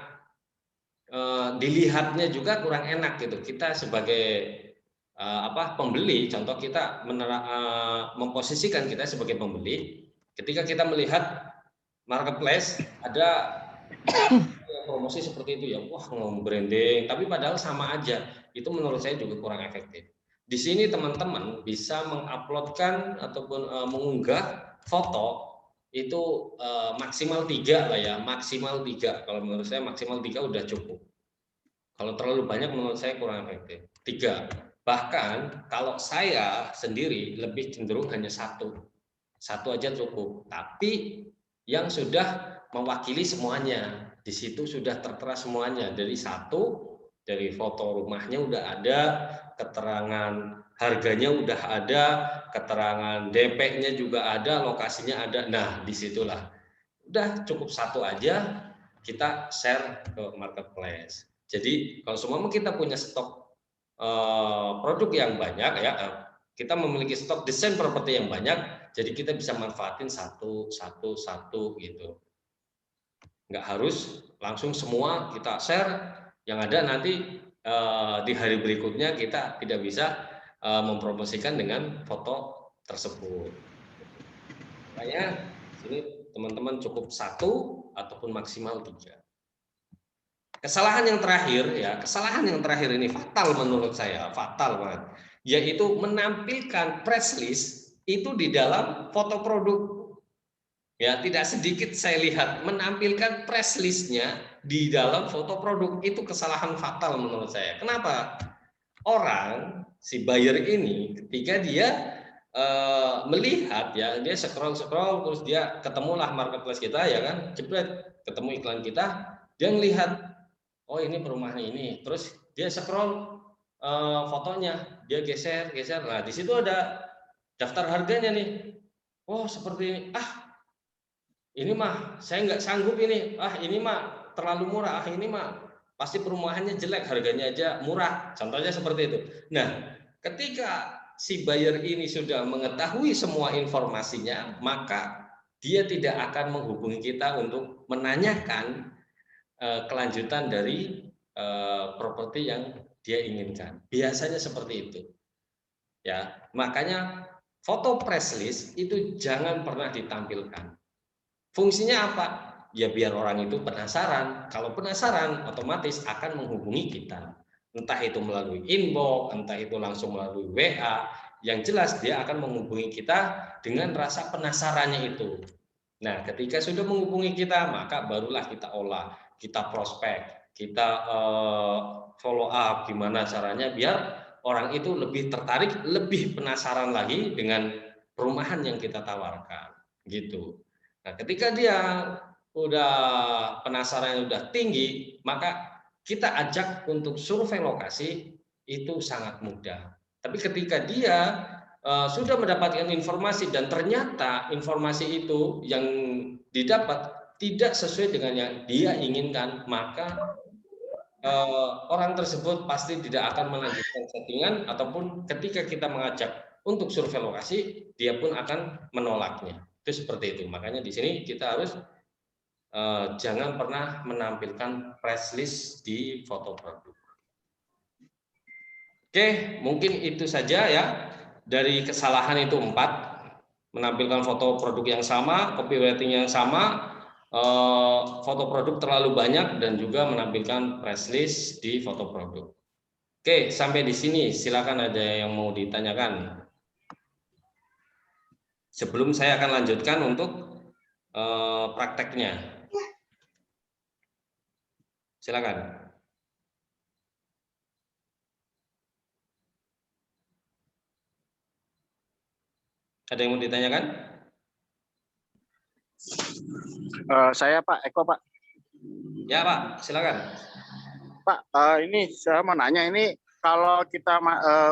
dilihatnya juga kurang enak gitu. Kita sebagai pembeli, contoh kita memposisikan kita sebagai pembeli, ketika kita melihat marketplace ada promosi seperti itu ya, wah branding, tapi padahal sama aja. Itu menurut saya juga kurang efektif. Di sini teman-teman bisa menguploadkan ataupun mengunggah foto itu maksimal 3 lah ya, maksimal 3. Kalau menurut saya maksimal 3 udah cukup. Kalau terlalu banyak menurut saya kurang efektif. 3. Bahkan kalau saya sendiri lebih cenderung hanya 1 aja cukup. Tapi yang sudah mewakili semuanya. Di situ sudah tertera semuanya, dari foto rumahnya udah ada, keterangan harganya udah ada, keterangan DP-nya juga ada, lokasinya ada. Nah, disitulah udah cukup 1 aja kita share ke marketplace. Jadi kalau semua kita punya stok produk yang banyak ya, kita memiliki stok desain properti yang banyak, jadi kita bisa manfaatin satu gitu. Nggak harus langsung semua kita share, yang ada nanti di hari berikutnya kita tidak bisa mempromosikan dengan foto tersebut. Makanya sini teman-teman cukup 1 ataupun maksimal 3. Kesalahan yang terakhir ini fatal menurut saya, fatal banget, yaitu menampilkan press list itu di dalam foto produk. Ya, tidak sedikit saya lihat menampilkan press list-nya di dalam foto produk. Itu kesalahan fatal menurut saya. Kenapa? Orang si buyer ini ketika dia melihat ya, dia scroll terus dia ketemulah marketplace kita ya kan, jebret ketemu iklan kita, dia melihat oh ini perumahan ini, terus dia scroll fotonya, dia geser. Nah, di situ ada daftar harganya nih. Oh, seperti ini. Ini mah saya nggak sanggup ini. Ini mah terlalu murah. Ini mah pasti perumahannya jelek, harganya aja murah. Contohnya seperti itu. Nah, ketika si buyer ini sudah mengetahui semua informasinya, maka dia tidak akan menghubungi kita untuk menanyakan kelanjutan dari properti yang dia inginkan. Biasanya seperti itu. Ya, makanya foto press list itu jangan pernah ditampilkan. Fungsinya apa? Ya biar orang itu penasaran. Kalau penasaran, otomatis akan menghubungi kita. Entah itu melalui inbox, entah itu langsung melalui WA. yang jelas dia akan menghubungi kita dengan rasa penasarannya itu. Nah, ketika sudah menghubungi kita, maka barulah kita olah, kita prospek, kita follow up gimana caranya biar orang itu lebih tertarik, lebih penasaran lagi dengan perumahan yang kita tawarkan, gitu. Nah, ketika dia udah penasaran udah tinggi, maka kita ajak untuk survei lokasi itu sangat mudah. Tapi ketika dia sudah mendapatkan informasi dan ternyata informasi itu yang didapat tidak sesuai dengan yang dia inginkan, maka orang tersebut pasti tidak akan melanjutkan settingan, ataupun ketika kita mengajak untuk survei lokasi, dia pun akan menolaknya. Itu seperti itu. Makanya di sini kita harus jangan pernah menampilkan press list di foto produk. Oke, mungkin itu saja ya. Dari kesalahan itu 4, menampilkan foto produk yang sama, copywriting yang sama, foto produk terlalu banyak, dan juga menampilkan press list di foto produk. Oke, sampai di sini silakan ada yang mau ditanyakan. Sebelum saya akan lanjutkan untuk prakteknya. Silakan. Ada yang mau ditanyakan? Saya Pak Eko, Pak. Ya Pak, silakan. Pak, ini saya mau nanya, ini kalau kita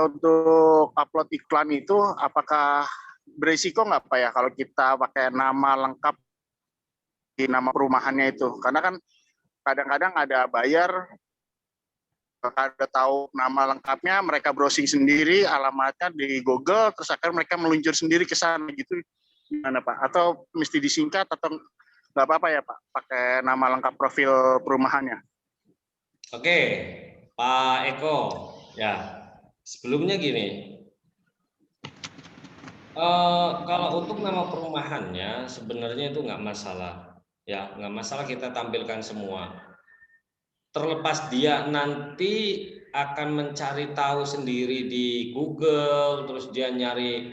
untuk upload iklan itu apakah berisiko nggak Pak ya kalau kita pakai nama lengkap di nama perumahannya itu? Karena kan kadang-kadang ada buyer ada tahu nama lengkapnya, mereka browsing sendiri alamatnya di Google, terus akhirnya mereka meluncur sendiri ke sana gitu. Gimana Pak? Atau mesti disingkat atau nggak apa-apa ya Pak pakai nama lengkap profil perumahannya? Oke, Pak Eko, ya sebelumnya gini, kalau untuk nama perumahannya sebenarnya itu nggak masalah, ya nggak masalah kita tampilkan semua. Terlepas dia nanti akan mencari tahu sendiri di Google, terus dia nyari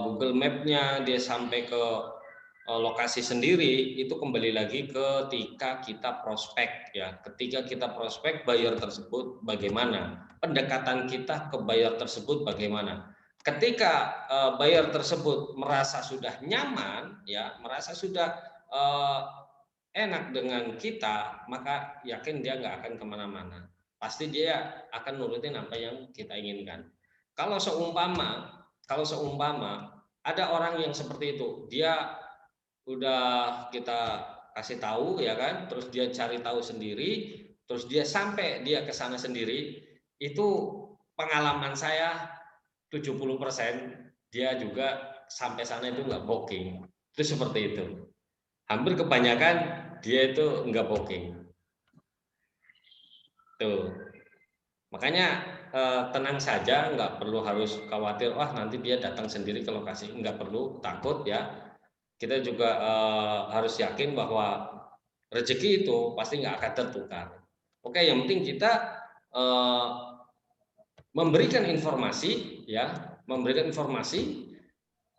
Google Map-nya, dia sampai ke lokasi sendiri, itu kembali lagi ketika kita prospek ya. Ketika kita prospek buyer tersebut bagaimana, pendekatan kita ke buyer tersebut bagaimana. Ketika buyer tersebut merasa sudah nyaman ya, merasa sudah enak dengan kita, maka yakin dia nggak akan kemana-mana. Pasti dia akan nurutin apa yang kita inginkan. Kalau seumpama ada orang yang seperti itu, dia udah kita kasih tahu ya kan, terus dia cari tahu sendiri, terus dia sampai dia ke sana sendiri, itu pengalaman saya 70% dia juga sampai sana itu nggak booking. Itu seperti itu. Hampir kebanyakan dia itu nggak booking. Tuh. Makanya tenang saja, nggak perlu harus khawatir, wah nanti dia datang sendiri ke lokasi, nggak perlu takut ya. Kita juga harus yakin bahwa rezeki itu pasti nggak akan tertukar. Oke, yang penting kita memberikan informasi ya, memberikan informasi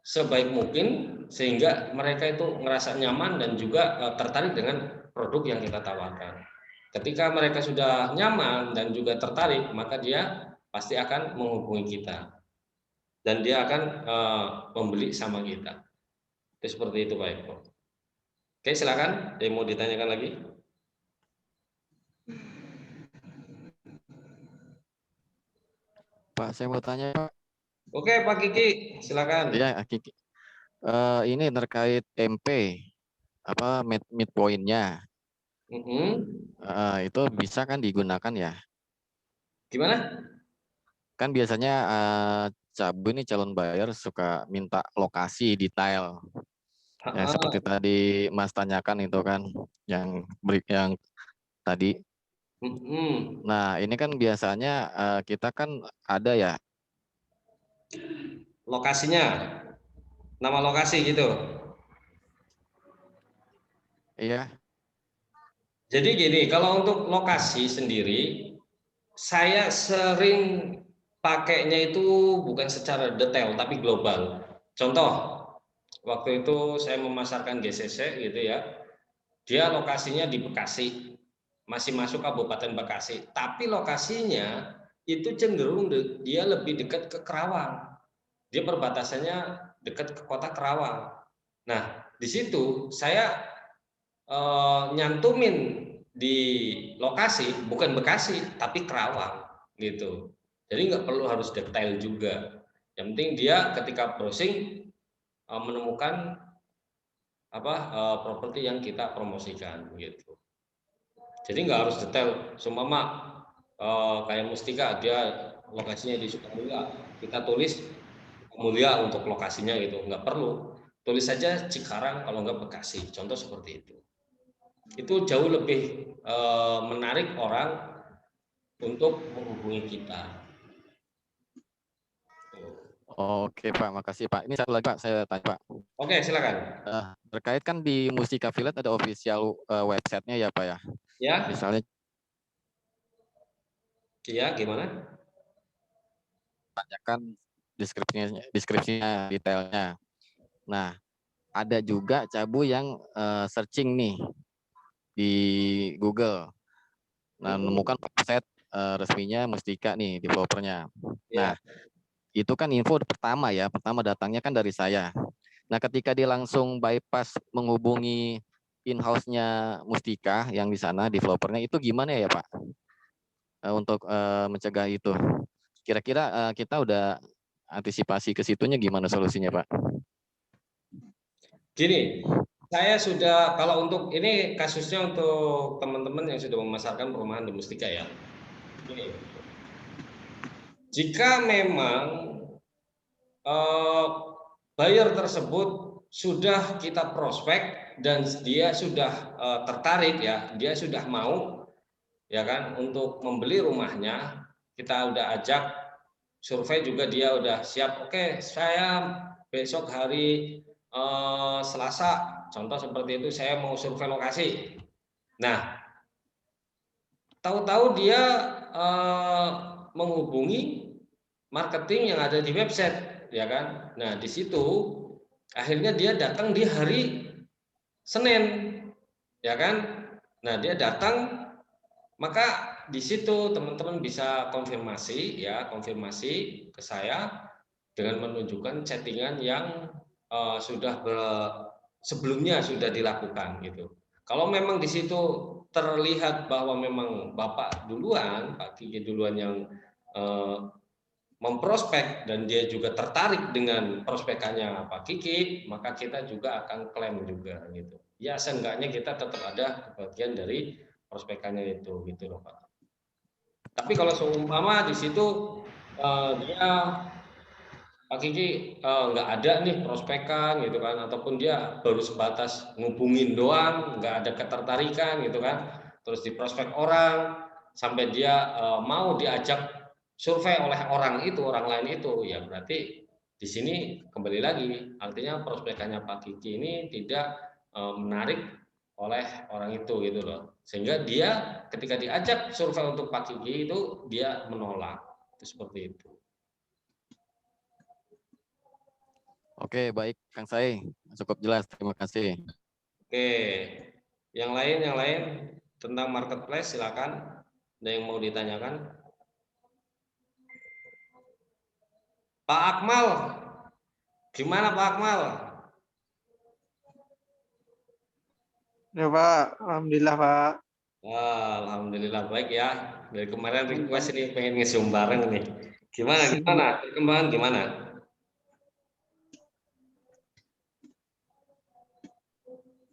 sebaik mungkin sehingga mereka itu ngerasa nyaman dan juga tertarik dengan produk yang kita tawarkan. Ketika mereka sudah nyaman dan juga tertarik, maka dia pasti akan menghubungi kita dan dia akan membeli sama kita. Itu seperti itu Pak Eko. Oke, silakan. Ada yang mau ditanyakan lagi? Pak, saya mau tanya Pak. Oke, Pak Kiki, silakan. Ya, Kiki. Ini terkait MP, apa midpoint-nya. Itu bisa kan digunakan ya? Gimana? Kan biasanya Cabu ini calon buyer suka minta lokasi detail. Ya, seperti tadi Mas tanyakan itu kan yang tadi. Nah, ini kan biasanya kita kan ada ya lokasinya, nama lokasi gitu. Iya. Jadi gini, kalau untuk lokasi sendiri, saya sering pakainya itu bukan secara detail tapi global. Contoh, waktu itu saya memasarkan GCC gitu ya. Dia lokasinya di Bekasi, masih masuk Kabupaten Bekasi, tapi lokasinya itu cenderung dia lebih dekat ke Kerawang. Dia perbatasannya dekat ke kota Kerawang. Nah, di situ saya nyantumin di lokasi bukan Bekasi tapi Kerawang gitu. Jadi nggak perlu harus detail juga. Yang penting dia ketika browsing menemukan properti yang kita promosikan gitu. Jadi nggak harus detail. Seumpama kayak Mustika dia lokasinya di Sukamulya, kita tulis Mulia untuk lokasinya gitu, nggak perlu. Tulis saja Cikarang kalau nggak Bekasi. Contoh seperti itu. Itu jauh lebih menarik orang untuk menghubungi kita. Oke Pak, makasih Pak. Ini satu lagi Pak, saya tanya Pak. Oke, silakan. Terkait kan di Mustika Affiliate ada official websitenya ya Pak ya. Ya. Misalnya. Iya, gimana? Tanyakan deskripsinya detailnya. Nah, ada juga Cabu yang searching nih di Google. Nah, menemukan website resminya Mustika nih developernya. Nah, itu kan info pertama ya, pertama datangnya kan dari saya. Nah, ketika dia langsung bypass menghubungi in-house-nya Mustika yang di sana developernya, itu gimana ya Pak? Untuk mencegah itu. Kira-kira kita udah antisipasi ke situnya gimana solusinya Pak? Gini, saya sudah, kalau untuk ini kasusnya untuk teman-teman yang sudah memasarkan perumahan di Mustika ya. Gini, jika memang buyer tersebut sudah kita prospek dan dia sudah tertarik ya, dia sudah mau ya kan untuk membeli rumahnya, kita udah ajak survei juga dia udah siap. Oke, saya besok hari Selasa, contoh seperti itu saya mau survei lokasi. Nah, tahu-tahu dia menghubungi marketing yang ada di website, ya kan? Nah, di situ akhirnya dia datang di hari Senin, ya kan? Nah, dia datang, maka di situ teman-teman bisa konfirmasi, ya, konfirmasi ke saya dengan menunjukkan chattingan yang sebelumnya sudah dilakukan gitu. Kalau memang di situ terlihat bahwa memang Bapak duluan, Pak Kiki duluan yang memprospek dan dia juga tertarik dengan prospekannya Pak Kiki, maka kita juga akan klaim juga gitu. Ya seenggaknya kita tetap ada bagian dari prospekannya itu gitu loh Pak. Tapi kalau seumpama di situ dia Pak Kiki nggak ada nih prospekan gitu kan, ataupun dia baru sebatas ngubungin doang, nggak ada ketertarikan gitu kan, terus di prospek orang sampai dia mau diajak survei oleh orang itu, orang lain itu, ya berarti di sini kembali lagi, artinya prospekannya Pak Kiki ini tidak menarik oleh orang itu gitu loh, sehingga dia ketika diajak survei untuk Pak Kiki itu dia menolak, itu seperti itu. Oke, baik Kang Sai, cukup jelas. Terima kasih. Oke, yang lain tentang marketplace silakan. Ada yang mau ditanyakan? Pak Akmal, gimana Pak Akmal? Ya Pak, alhamdulillah Pak. Wah, alhamdulillah baik ya. Dari kemarin request ini pengen nge-zoom bareng nih. Gimana? Perkembangan gimana?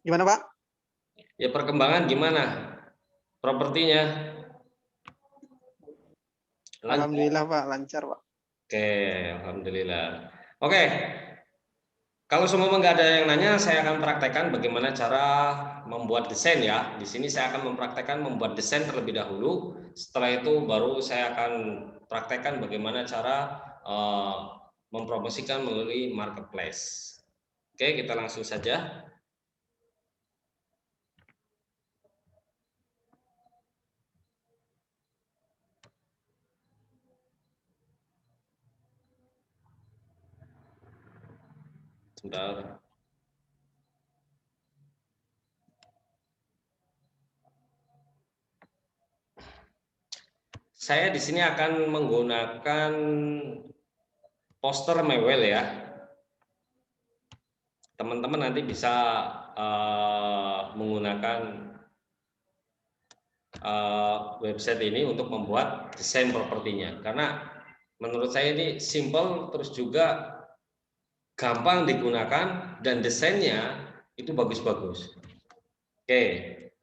Gimana Pak? Ya perkembangan gimana? Propertinya? Lancar? Alhamdulillah Pak, lancar Pak. Oke, alhamdulillah. Oke, kalau semua nggak ada yang nanya, saya akan praktekkan bagaimana cara membuat desain ya. Di sini saya akan mempraktekkan membuat desain terlebih dahulu. Setelah itu baru saya akan praktekkan bagaimana cara mempromosikan melalui marketplace. Oke, kita langsung saja. Sebentar. Saya di sini akan menggunakan poster Mewel ya. Teman-teman nanti bisa menggunakan website ini untuk membuat desain propertinya. Karena menurut saya ini simple, terus juga gampang digunakan, dan desainnya itu bagus-bagus. Oke,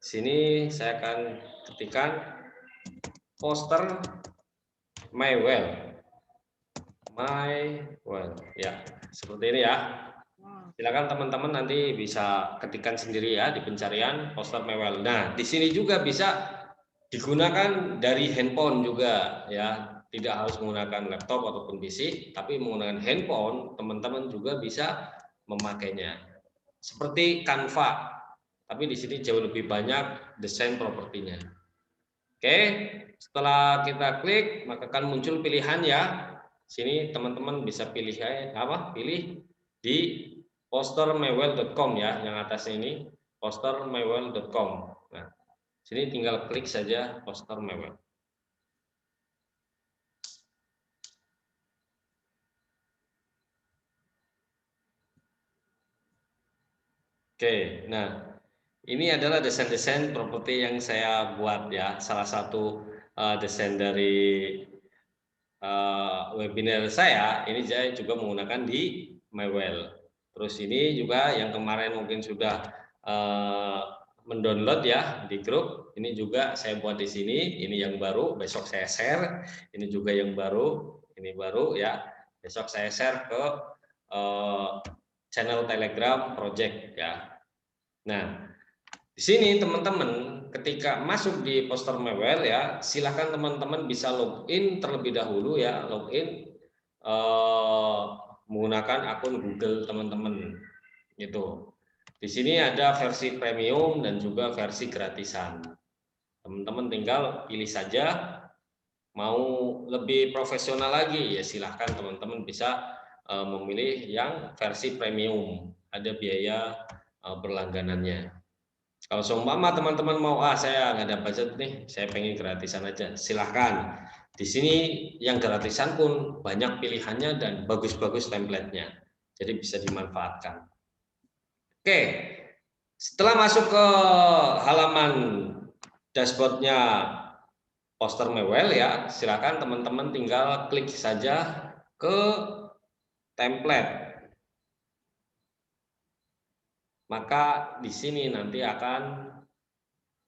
sini saya akan ketikkan poster Mywell. Ya, seperti ini ya. Silakan teman-teman nanti bisa ketikkan sendiri ya di pencarian poster Mywell. Nah, di sini juga bisa digunakan dari handphone juga ya. Tidak harus menggunakan laptop ataupun PC, tapi menggunakan handphone teman-teman juga bisa memakainya. Seperti Canva, tapi di sini jauh lebih banyak desain propertinya. Oke, setelah kita klik maka akan muncul pilihan ya. Sini teman-teman bisa pilih pilih di postermywell.com ya, yang atas ini postermywell.com. Nah, sini tinggal klik saja poster Mewel. Oke, nah ini adalah desain-desain properti yang saya buat ya. Salah satu desain dari webinar saya ini saya juga menggunakan di Mywell. Terus ini juga yang kemarin mungkin sudah mendownload ya di grup. Ini juga saya buat di sini. Ini yang baru. Besok saya share. Ini juga yang baru. Ini baru ya. Besok saya share ke channel Telegram Project ya. Nah, di sini teman-teman ketika masuk di poster Mewel ya, silakan teman-teman bisa login terlebih dahulu ya, login menggunakan akun Google teman-teman gitu. Di sini ada versi premium dan juga versi gratisan. Teman-teman tinggal pilih saja. Mau lebih profesional lagi ya silahkan teman-teman bisa memilih yang versi premium. Ada biaya berlangganannya. Kalau seumpama teman-teman mau saya nggak ada budget nih, saya pengen gratisan aja, silahkan. Di sini yang gratisan pun banyak pilihannya dan bagus-bagus template-nya, jadi bisa dimanfaatkan. Oke, setelah masuk ke halaman dashboardnya poster Mewel ya, silahkan teman-teman tinggal klik saja ke template. Maka di sini nanti akan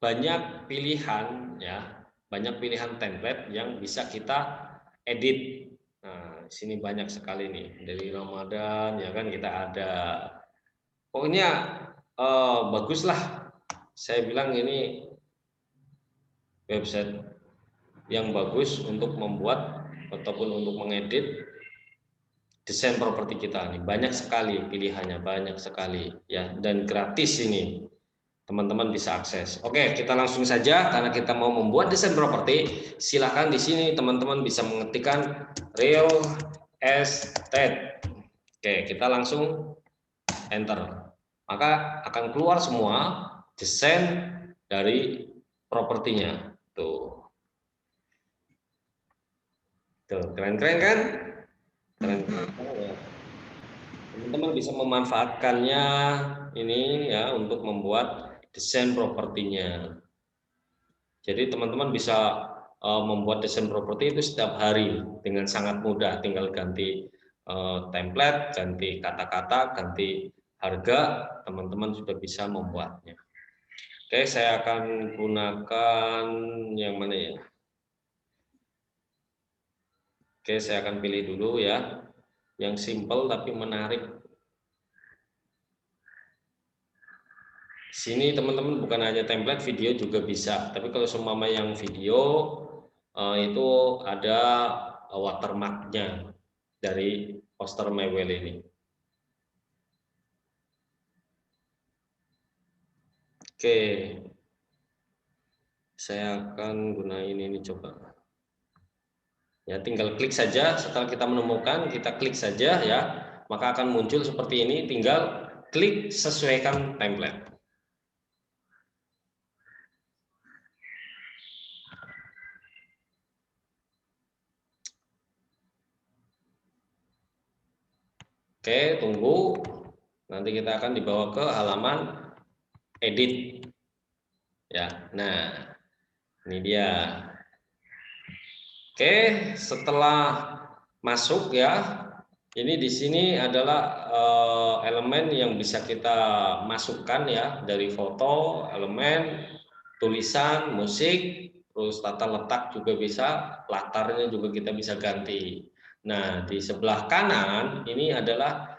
banyak pilihan ya, banyak pilihan template yang bisa kita edit. Nah, di sini banyak sekali nih dari Ramadan ya kan kita ada. Pokoknya baguslah. Saya bilang ini website yang bagus untuk membuat ataupun untuk mengedit desain properti kita nih. Banyak sekali pilihannya, banyak sekali ya, dan gratis ini. Teman-teman bisa akses. Oke, kita langsung saja karena kita mau membuat desain properti. Silahkan di sini teman-teman bisa mengetikkan real estate. Oke, kita langsung enter. Maka akan keluar semua desain dari propertinya. Tuh. Tuh, keren-keren kan? Teman-teman bisa memanfaatkannya ini ya untuk membuat desain propertinya. Jadi teman-teman bisa membuat desain properti itu setiap hari dengan sangat mudah. Tinggal ganti template, ganti kata-kata, ganti harga, teman-teman sudah bisa membuatnya. Oke, saya akan gunakan yang mana ya? Oke, saya akan pilih dulu ya, yang simple tapi menarik. Sini teman-teman bukan hanya template, video juga bisa. Tapi kalau seumpama yang video itu ada watermarknya dari poster Mewel ini. Oke, saya akan gunain ini coba. Ya, tinggal klik saja. Setelah kita menemukan, kita klik saja ya. maka akan muncul seperti ini, tinggal klik sesuaikan template. Oke, tunggu. Nanti kita akan dibawa ke halaman edit. Ya, nah ini dia. Oke, setelah masuk ya, ini di sini adalah elemen yang bisa kita masukkan ya, dari foto, elemen, tulisan, musik, terus tata letak juga bisa, latarnya juga kita bisa ganti. Nah, di sebelah kanan ini adalah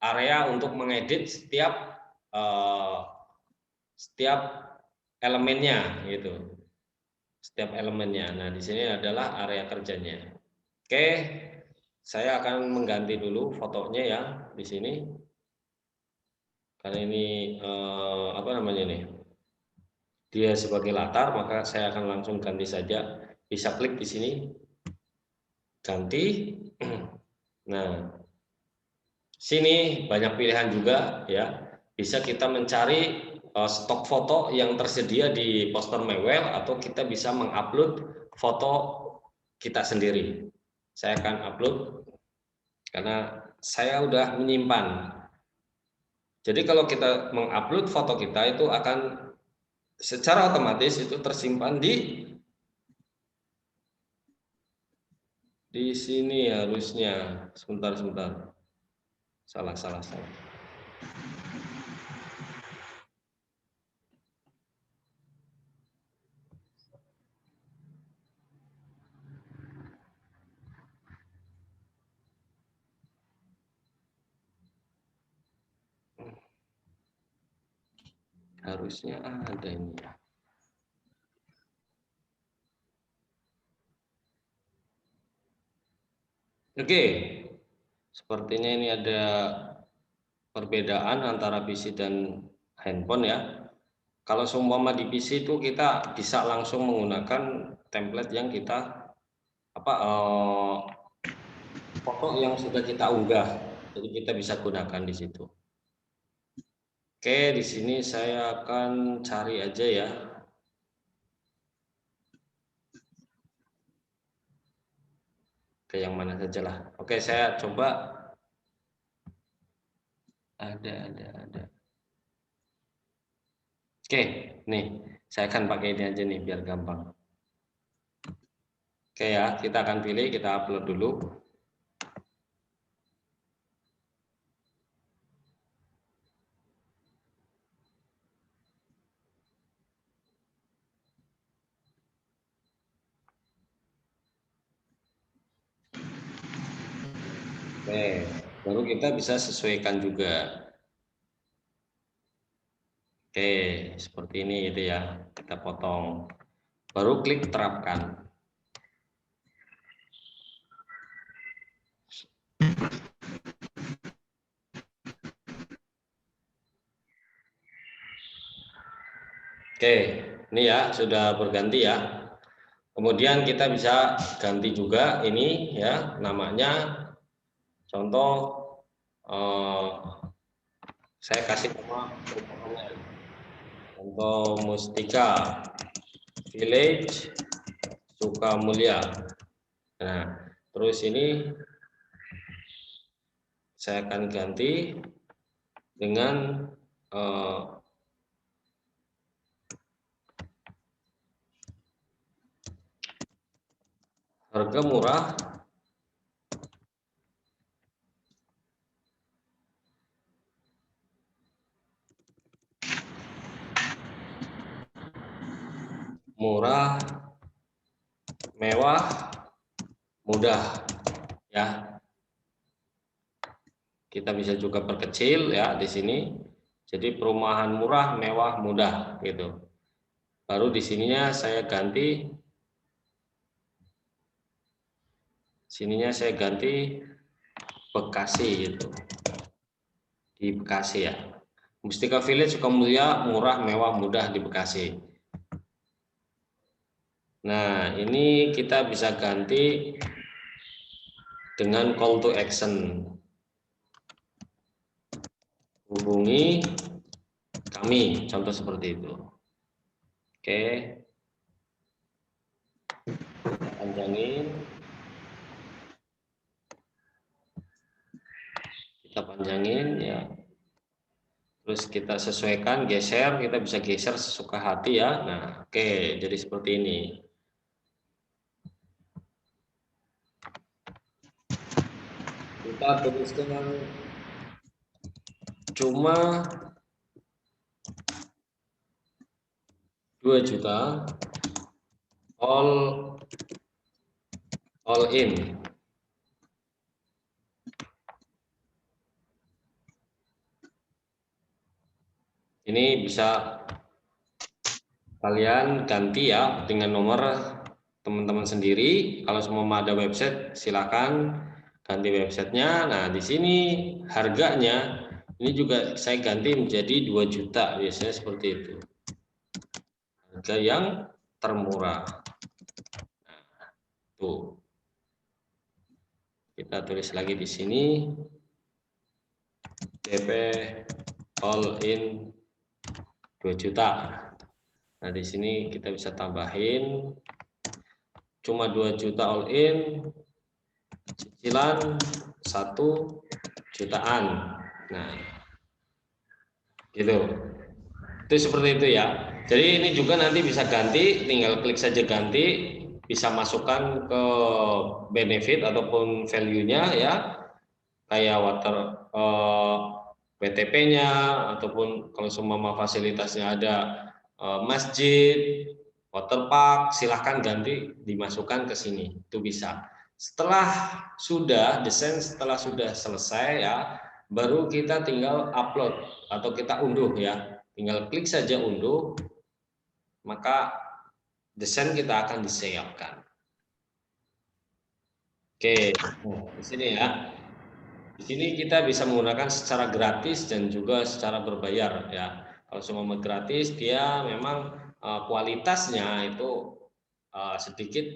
area untuk mengedit setiap elemennya gitu. Setiap elemennya. Nah, di sini adalah area kerjanya. Oke, saya akan mengganti dulu fotonya ya di sini. Karena ini apa namanya nih? Dia sebagai latar, maka saya akan langsung ganti saja. Bisa klik di sini. Ganti. Nah, sini banyak pilihan juga ya. Bisa kita mencari stok foto yang tersedia di Poster Mewel, atau kita bisa mengupload foto kita sendiri. Saya akan upload karena saya udah menyimpan. Jadi kalau kita mengupload foto kita itu akan secara otomatis itu tersimpan di sini harusnya. Sebentar. Salah. Harusnya ada ini ya. Oke, sepertinya ini ada perbedaan antara PC dan handphone ya. Kalau seumpama di PC itu kita bisa langsung menggunakan template yang kita foto yang sudah kita unggah, jadi kita bisa gunakan di situ. Oke, di sini saya akan cari aja ya. Oke, yang mana saja lah. Oke, saya coba. Ada. Oke, nih saya akan pakai ini aja nih biar gampang. Oke ya, kita akan pilih, kita upload dulu. Oke, baru kita bisa sesuaikan juga. Oke, seperti ini gitu ya. Kita potong. Baru klik terapkan. Oke, ini ya sudah berganti ya. Kemudian kita bisa ganti juga ini ya, namanya. Contoh saya kasih nama contoh Mustika Village Sukamulya. Nah, terus ini saya akan ganti dengan harga murah, mewah, mudah ya. Kita bisa juga perkecil ya di sini. Jadi perumahan murah, mewah, mudah gitu. Baru di sininya saya ganti. Sininya saya ganti Bekasi gitu. Di Bekasi ya. Mustika Village Sukamulya, murah, mewah, mudah di Bekasi. Nah, ini kita bisa ganti dengan call to action. Hubungi kami, contoh seperti itu. Oke. Panjangin. Kita panjangin ya. Terus kita sesuaikan, geser, kita bisa geser sesuka hati ya. Nah, oke, jadi seperti ini. Kita tuliskan cuma 2 juta all in. Ini bisa kalian ganti ya dengan nomor teman-teman sendiri. Kalau semua ada website, silakan ganti websitenya. Nah, di sini harganya ini juga saya ganti menjadi 2 juta, biasanya seperti itu. Harga yang termurah. Nah, tuh. Kita tulis lagi di sini DP all in 2 juta. Nah, di sini kita bisa tambahin cuma 2 juta all in, cicilan 1 jutaan. Nah, gitu. Itu seperti itu ya. Jadi ini juga nanti bisa ganti, tinggal klik saja ganti, bisa masukkan ke benefit ataupun value-nya ya. Kayak water WTP-nya ataupun kalau semua fasilitasnya ada masjid, waterpark, silahkan ganti dimasukkan ke sini, itu bisa. Setelah sudah desain, setelah sudah selesai ya, baru kita tinggal upload atau kita unduh ya, tinggal klik saja unduh, maka desain kita akan disiapkan. Oke, di sini ya. Di sini kita bisa menggunakan secara gratis dan juga secara berbayar ya. Kalau semua gratis dia memang kualitasnya itu sedikit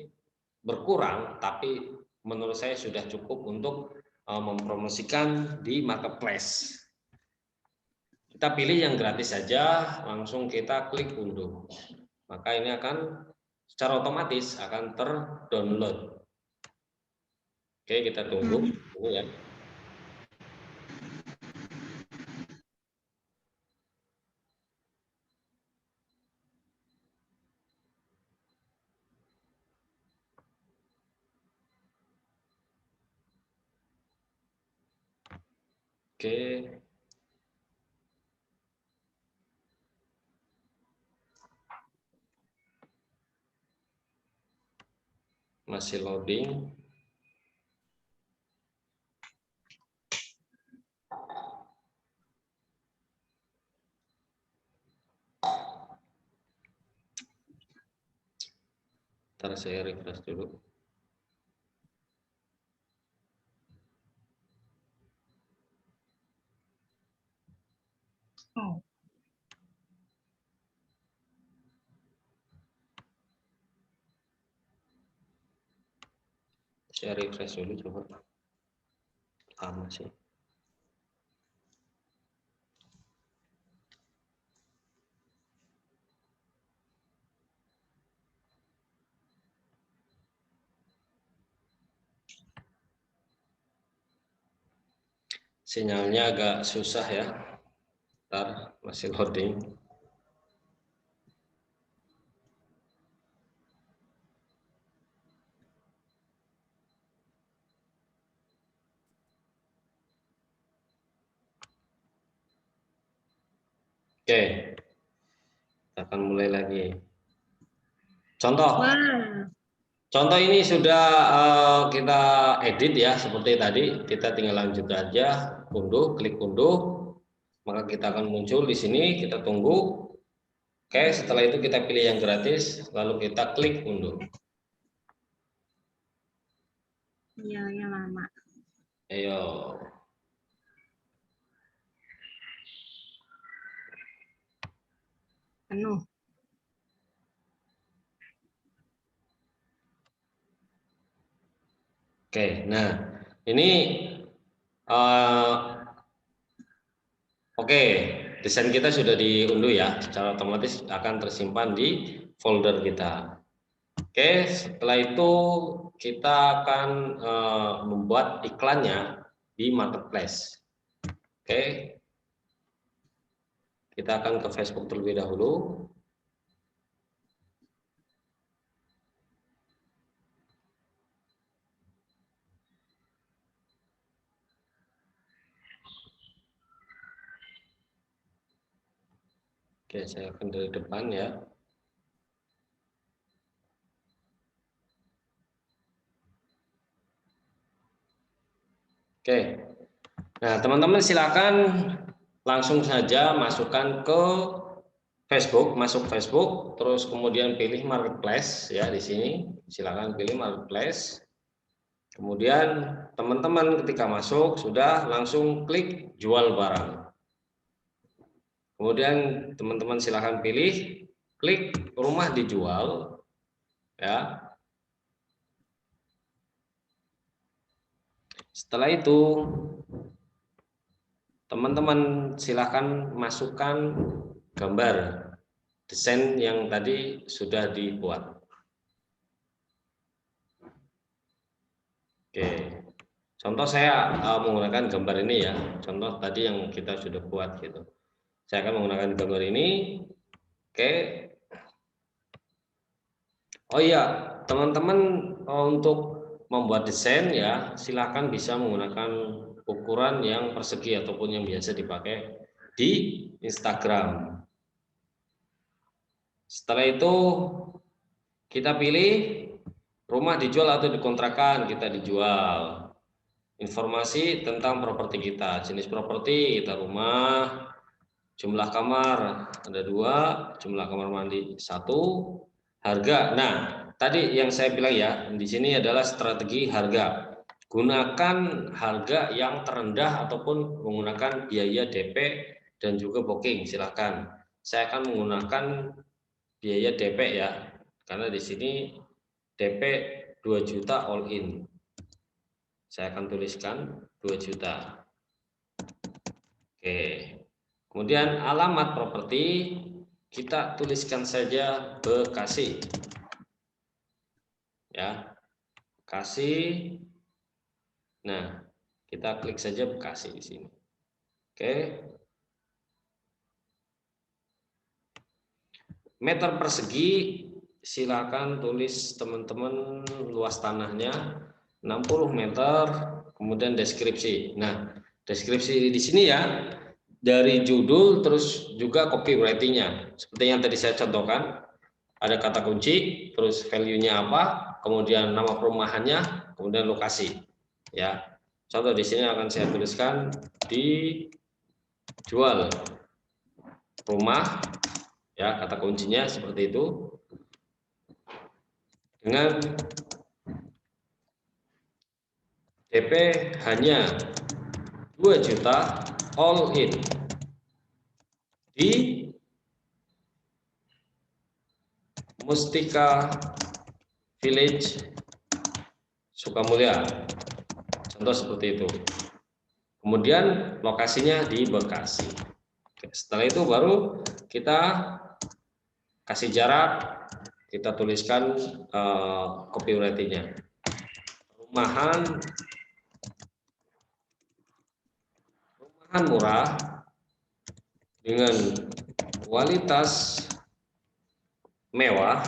berkurang, tapi menurut saya sudah cukup untuk mempromosikan di marketplace. Kita pilih yang gratis saja, langsung kita klik unduh. Maka ini akan secara otomatis akan terdownload. Oke, kita tunggu ya. Oke. Masih loading. Ntar saya refresh dulu. Saya refresh dulu coba. Lama sih. Sinyalnya agak susah ya. Ntar masih loading. Oke. Kita akan mulai lagi. Contoh. Contoh ini sudah kita edit ya seperti tadi. Kita tinggal lanjut aja, unduh, klik unduh. Maka kita akan muncul di sini, kita tunggu. Oke, setelah itu kita pilih yang gratis, lalu kita klik unduh. Iya, yang lama. Ayo. Penuh. Oke, nah Ini oke, desain kita sudah diunduh ya, secara otomatis akan tersimpan di folder kita. Oke, setelah itu kita akan membuat iklannya di marketplace. Oke, kita akan ke Facebook terlebih dahulu. Oke, saya akan dari depan ya. Oke, nah teman-teman silakan langsung saja masukkan ke Facebook, masuk Facebook, terus kemudian pilih marketplace ya di sini. Silakan pilih marketplace. Kemudian teman-teman ketika masuk sudah langsung klik jual barang. Kemudian teman-teman silakan pilih klik rumah dijual ya. Setelah itu teman-teman silakan masukkan gambar desain yang tadi sudah dibuat. Oke. Contoh saya menggunakan gambar ini ya. Contoh tadi yang kita sudah buat gitu. Saya akan menggunakan gambar ini. Oke. Oh iya, teman-teman untuk membuat desain ya, silakan bisa menggunakan ukuran yang persegi ataupun yang biasa dipakai di Instagram. Setelah itu kita pilih rumah dijual atau dikontrakan, kita dijual. Informasi tentang properti kita, jenis properti kita rumah, jumlah kamar ada 2, jumlah kamar mandi 1, harga. Nah, tadi yang saya bilang ya, di sini adalah strategi harga. Gunakan harga yang terendah ataupun menggunakan biaya DP dan juga booking, silakan. Saya akan menggunakan biaya DP ya, karena di sini DP 2 juta all in. Saya akan tuliskan 2 juta. Oke. Kemudian alamat properti kita tuliskan saja Bekasi. Ya. Bekasi. Nah, kita klik saja Bekasi di sini. Oke. Meter persegi silakan tulis teman-teman luas tanahnya 60 meter, kemudian deskripsi. Nah, deskripsi di sini ya, dari judul terus juga copywriting-nya. Seperti yang tadi saya contohkan, ada kata kunci, terus value-nya apa, kemudian nama perumahannya, kemudian lokasi. Ya, contoh di sini akan saya tuliskan dijual rumah, ya kata kuncinya seperti itu, dengan DP hanya 2 juta all in di Mustika Village Sukamulya. Contoh seperti itu. Kemudian lokasinya di Bekasi. Setelah itu baru kita kasih jarak, kita tuliskan copywriting-nya. Rumahan murah dengan kualitas mewah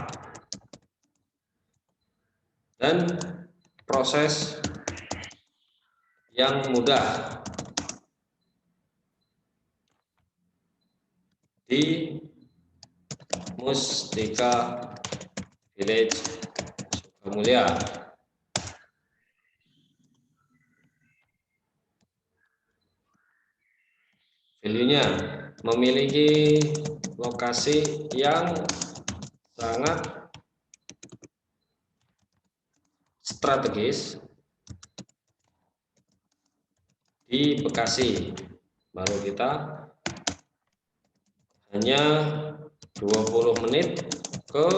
dan proses yang mudah di Mustika Village Sukamulya. Value-nya memiliki lokasi yang sangat strategis di Bekasi. Baru kita hanya 20 menit ke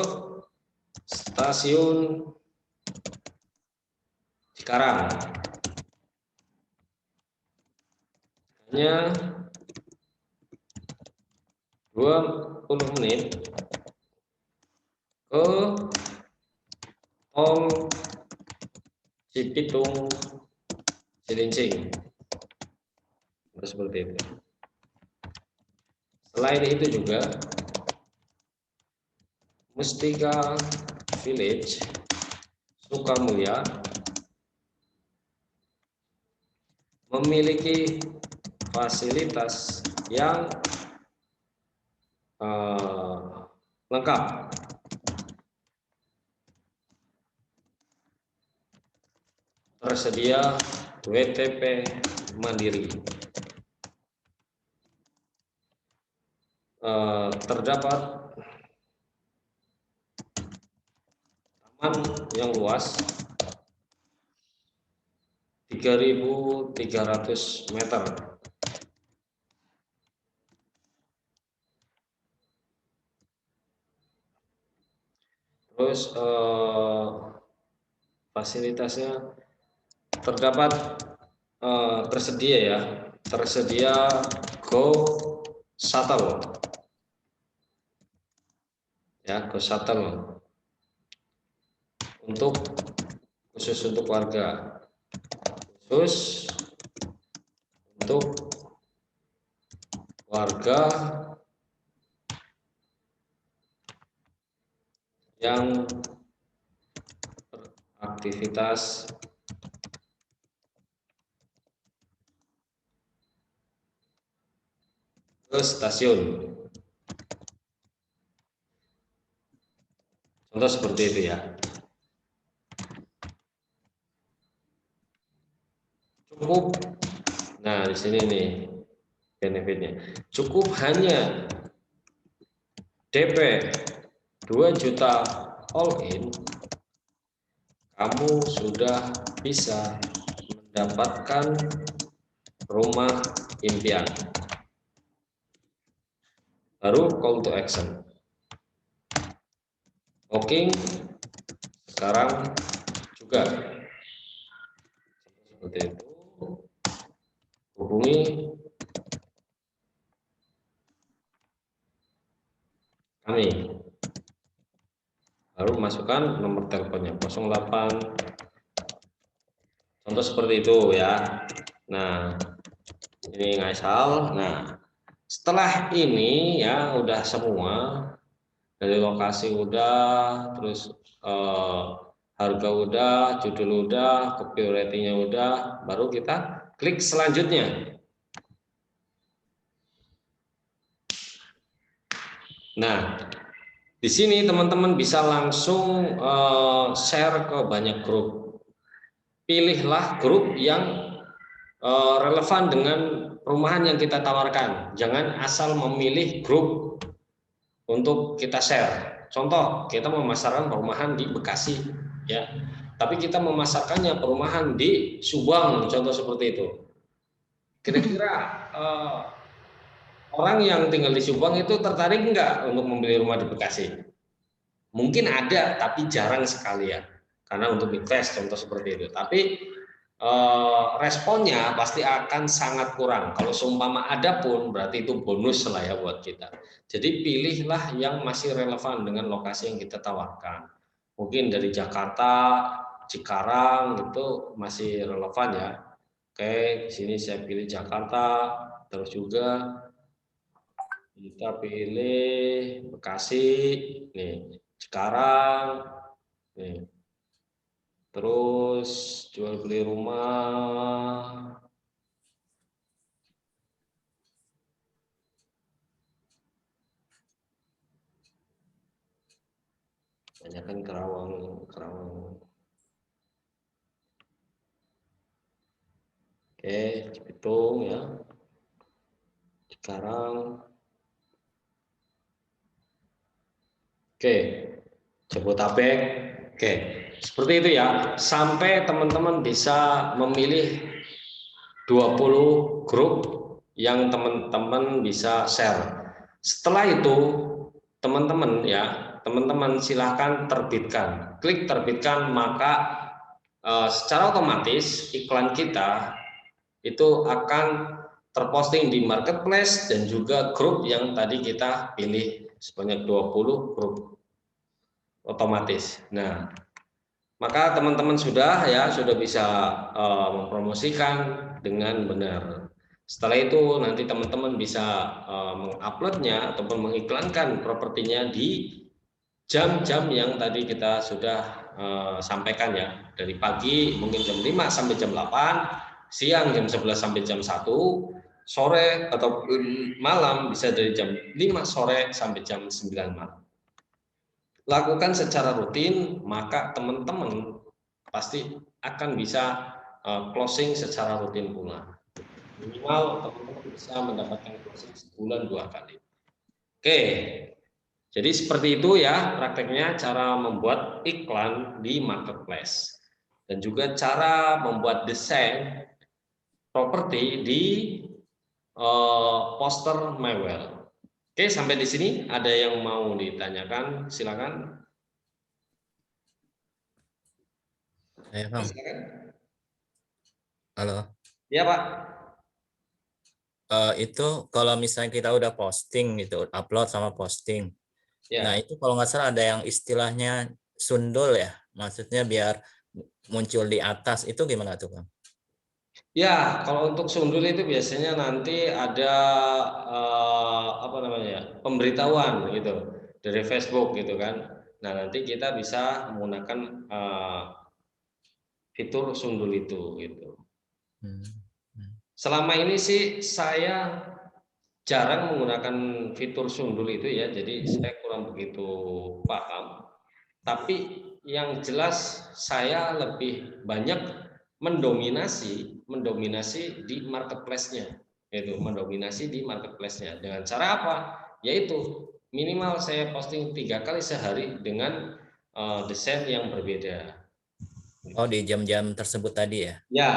stasiun Cikarang. hanya 20 menit ke Tol Cibitung Cilincing. Seperti itu. Selain itu juga Mustika Village Sukamulya memiliki fasilitas yang lengkap. Tersedia WTP mandiri. Terdapat taman yang luas 3.300 meter. Terus fasilitasnya tersedia Go Shuttle, ya, Go Shuttle khusus untuk warga, khusus untuk warga yang beraktivitas ke stasiun. Contoh seperti itu ya. Cukup. Nah, di sini nih benefitnya. Cukup hanya DP 2 juta all in, kamu sudah bisa mendapatkan rumah impian. Baru call to action. Booking sekarang juga. Seperti itu. Hubungi kami. Baru masukkan nomor teleponnya 08. Contoh seperti itu ya. Nah, ini ngasal. Nah, setelah ini ya udah semua, dari lokasi udah, terus harga udah, judul udah, copywriting-nya udah, baru kita klik selanjutnya. Nah, di sini teman-teman bisa langsung share ke banyak grup. Pilihlah grup yang relevan dengan perumahan yang kita tawarkan. Jangan asal memilih grup untuk kita share. Contoh, kita memasarkan perumahan di Bekasi, ya. Tapi kita memasarkannya perumahan di Subang, contoh seperti itu. Kira-kira orang yang tinggal di Subang itu tertarik enggak untuk membeli rumah di Bekasi? Mungkin ada, tapi jarang sekali ya. Karena untuk invest, contoh seperti itu. Tapi responnya pasti akan sangat kurang. Kalau seumpama ada pun berarti itu bonus lah ya buat kita. Jadi pilihlah yang masih relevan dengan lokasi yang kita tawarkan. Mungkin dari Jakarta, Cikarang itu masih relevan ya. Oke, di sini saya pilih Jakarta, terus juga kita pilih Bekasi, nih Cikarang, nih. Terus jual beli rumah, banyak kan Kerawang. Oke, Cibitung ya, Cikarang. Oke, Jabodetabek. Oke, seperti itu ya. Sampai teman-teman bisa memilih 20 grup yang teman-teman bisa share. Setelah itu teman-teman silahkan terbitkan. Klik terbitkan, maka secara otomatis iklan kita itu akan terposting di marketplace dan juga grup yang tadi kita pilih sebanyak 20 grup otomatis. Nah, maka teman-teman sudah bisa mempromosikan dengan benar. Setelah itu nanti teman-teman bisa menguploadnya ataupun mengiklankan propertinya di jam-jam yang tadi kita sudah sampaikan ya. Dari pagi mungkin jam 5 sampai jam 8, siang jam 11 sampai jam 1, sore atau malam bisa dari jam 5 sore sampai jam 9 malam. Lakukan secara rutin, maka teman-teman pasti akan bisa closing secara rutin pula. Minimal teman-teman bisa mendapatkan closing sebulan 2 kali. Oke, jadi seperti itu ya prakteknya cara membuat iklan di marketplace. Dan juga cara membuat desain properti di poster MyWell. Oke, sampai di sini ada yang mau ditanyakan, silakan. Ya, Bang. Silakan. Halo. Ya, Pak. Itu kalau misalnya kita udah posting gitu, upload sama posting. Ya. Nah, itu kalau nggak salah ada yang istilahnya sundul ya. Maksudnya biar muncul di atas. Itu gimana tuh, Bang? Ya, kalau untuk sundul itu biasanya nanti ada pemberitahuan gitu dari Facebook gitu kan. Nah, nanti kita bisa menggunakan fitur sundul itu gitu. Selama ini sih saya jarang menggunakan fitur sundul itu ya, jadi saya kurang begitu paham. Tapi yang jelas saya lebih banyak mendominasi di marketplace-nya, yaitu mendominasi di marketplace-nya. Dengan cara apa? Yaitu minimal saya posting 3 kali sehari dengan desain yang berbeda. Oh, di jam-jam tersebut tadi ya? Ya,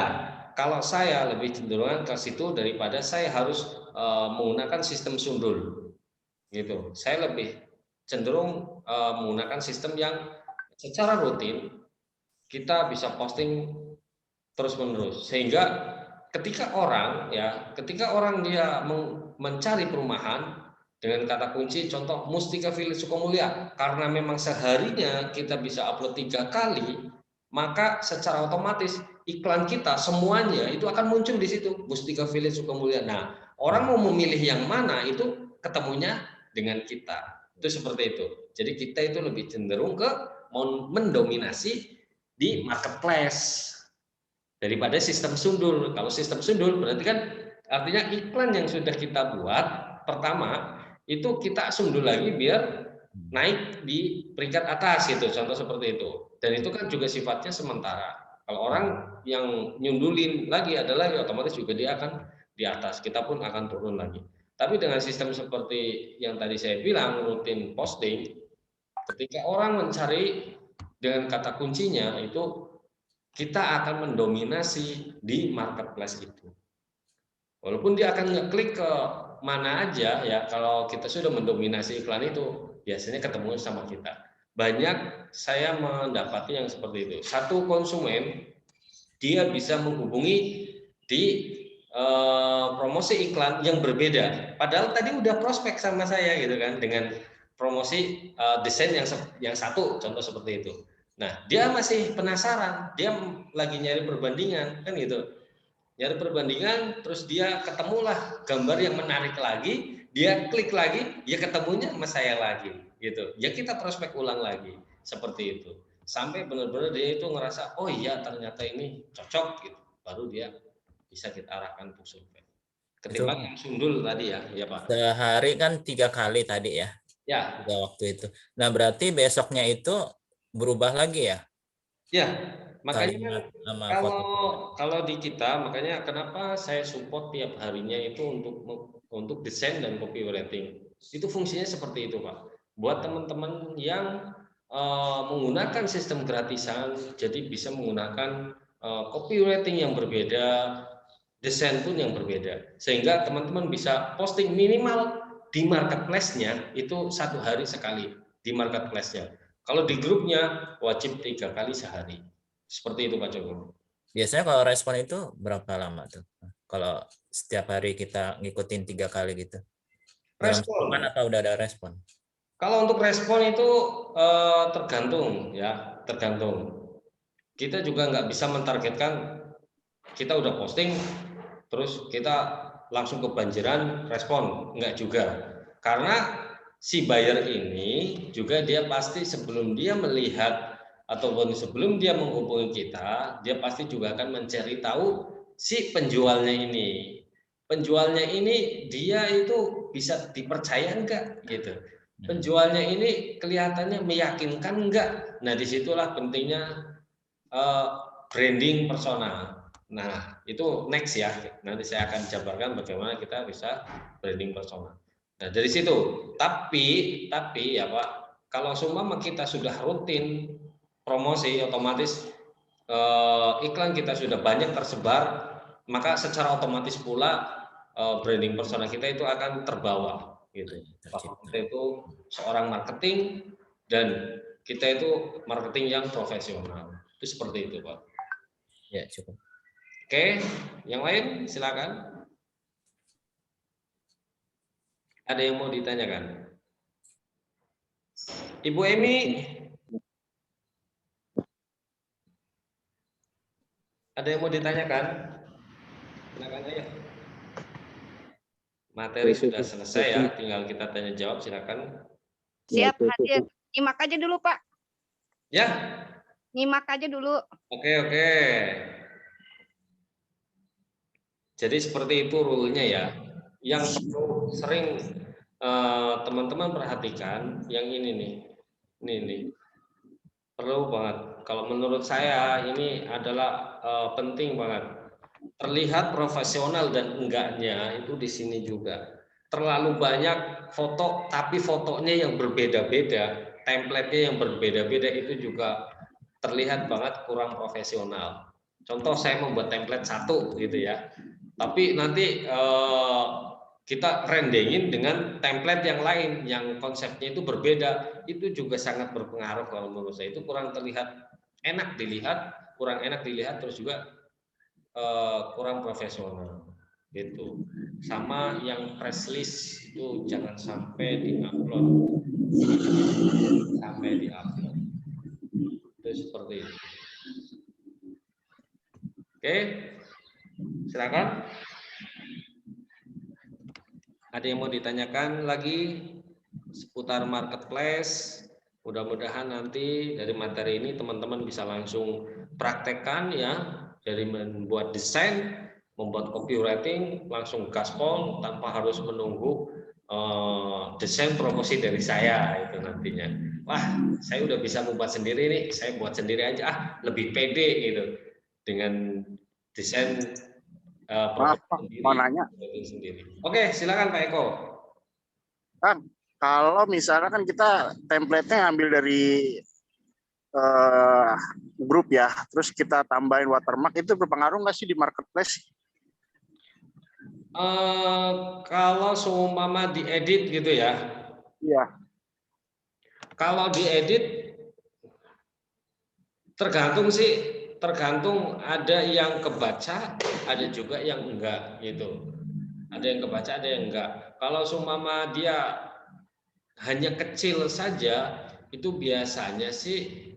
kalau saya lebih cenderung ke situ daripada saya harus menggunakan sistem sundul, gitu. Saya lebih cenderung menggunakan sistem yang secara rutin kita bisa posting terus-menerus, sehingga ketika orang dia mencari perumahan dengan kata kunci, contoh Mustika Village Sukamulya, karena memang seharinya kita bisa upload 3 kali, maka secara otomatis iklan kita semuanya itu akan muncul di situ, Mustika Village Sukamulya. Nah, orang mau memilih yang mana itu ketemunya dengan kita. Itu seperti itu. Jadi kita itu lebih cenderung ke mendominasi di marketplace daripada sistem sundul. Kalau sistem sundul berarti kan artinya iklan yang sudah kita buat pertama itu kita sundul lagi biar naik di peringkat atas gitu, contoh seperti itu. Dan itu kan juga sifatnya sementara. Kalau orang yang nyundulin lagi ada lagi, otomatis juga dia akan di atas, kita pun akan turun lagi. Tapi dengan sistem seperti yang tadi saya bilang, rutin posting, ketika orang mencari dengan kata kuncinya itu kita akan mendominasi di marketplace itu. Walaupun dia akan ngeklik ke mana aja ya, kalau kita sudah mendominasi iklan itu, biasanya ketemu sama kita. Banyak saya mendapati yang seperti itu. Satu konsumen dia bisa menghubungi di promosi iklan yang berbeda. Padahal tadi udah prospek sama saya gitu kan dengan promosi desain yang satu, contoh seperti itu. Nah, dia masih penasaran, dia lagi nyari perbandingan, kan gitu. Nyari perbandingan, terus dia ketemulah gambar yang menarik lagi, dia klik lagi, dia ketemunya sama saya lagi, gitu. Ya kita prospek ulang lagi, seperti itu. Sampai benar-benar dia itu ngerasa, oh iya ternyata ini cocok, gitu. Baru dia bisa kita arahkan untuk survei. Ketimbang yang sundul tadi ya Pak. Sehari kan 3 kali tadi ya? Ya. Waktu itu. Nah, berarti besoknya itu berubah lagi ya? Ya, makanya kalau di kita, makanya kenapa saya support tiap harinya itu untuk desain dan copywriting. Itu fungsinya seperti itu, Pak. Buat teman-teman yang menggunakan sistem gratisan, jadi bisa menggunakan copywriting yang berbeda, desain pun yang berbeda, sehingga teman-teman bisa posting minimal di marketplace-nya itu 1 hari sekali di marketplace-nya. Kalau di grupnya wajib 3 kali sehari. Seperti itu Pak Joko. Biasanya kalau respon itu berapa lama tuh? kalau setiap hari kita ngikutin 3 kali gitu? Dalam Respon. sebulan atau udah ada respon? Kalau untuk respon itu tergantung ya, tergantung. Kita juga nggak bisa mentargetkan kita udah posting terus kita langsung kebanjiran respon, nggak juga. Karena si buyer ini juga dia pasti sebelum dia melihat ataupun sebelum dia menghubungi kita, dia pasti juga akan mencari tahu si penjualnya ini. Penjualnya ini dia itu bisa dipercaya enggak gitu. Penjualnya ini kelihatannya meyakinkan enggak. Nah, disitulah pentingnya branding persona. Nah, itu next ya. Nanti saya akan jabarkan bagaimana kita bisa branding persona. Nah, dari situ. Tapi ya Pak, kalau seumpama kita sudah rutin promosi, otomatis iklan kita sudah banyak tersebar, maka secara otomatis pula branding persona kita itu akan terbawa gitu. Bahwa kita itu seorang marketing dan kita itu marketing yang profesional. Itu seperti itu, Pak. Ya, cukup. Oke, yang lain silakan. Ada yang mau ditanyakan? Ibu Emi, ada yang mau ditanyakan? Silakan aja. Materi sudah selesai ya, tinggal kita tanya jawab, silakan. Siap, hadir. Nyimak aja dulu, Pak. Ya. Nyimak aja dulu. Oke. Jadi seperti itu rule-nya ya. Yang sering teman-teman perhatikan yang ini nih. Ini perlu banget. Kalau menurut saya ini adalah penting banget. Terlihat profesional dan enggaknya itu di sini juga. Terlalu banyak foto tapi fotonya yang berbeda-beda, template-nya yang berbeda-beda itu juga terlihat banget kurang profesional. Contoh saya membuat template satu gitu ya. Tapi nanti kita rendengin dengan template yang lain yang konsepnya itu berbeda, itu juga sangat berpengaruh kalau menurut saya. Itu kurang terlihat enak dilihat, terus juga kurang profesional gitu. Sama yang press list itu jangan sampai diupload. Itu seperti itu. Oke. Silakan. Ada yang mau ditanyakan lagi seputar marketplace? Mudah-mudahan nanti dari materi ini teman-teman bisa langsung praktekkan ya, dari membuat desain, membuat copywriting, langsung gaspol tanpa harus menunggu desain promosi dari saya itu nantinya. Wah, saya udah bisa membuat sendiri nih, saya buat sendiri aja, lebih pede gitu dengan desain mau nanya. Sendiri. Oke, silakan Pak Eko. Kang, kalau misalnya kan kita template-nya ambil dari grup ya, terus kita tambahin watermark, itu berpengaruh nggak sih di marketplace? Kalau seumpama diedit gitu ya? Iya. Kalau diedit tergantung sih. Tergantung, ada yang kebaca, ada juga yang enggak gitu. Ada yang kebaca, ada yang enggak. Kalau seumpama dia hanya kecil saja, itu biasanya sih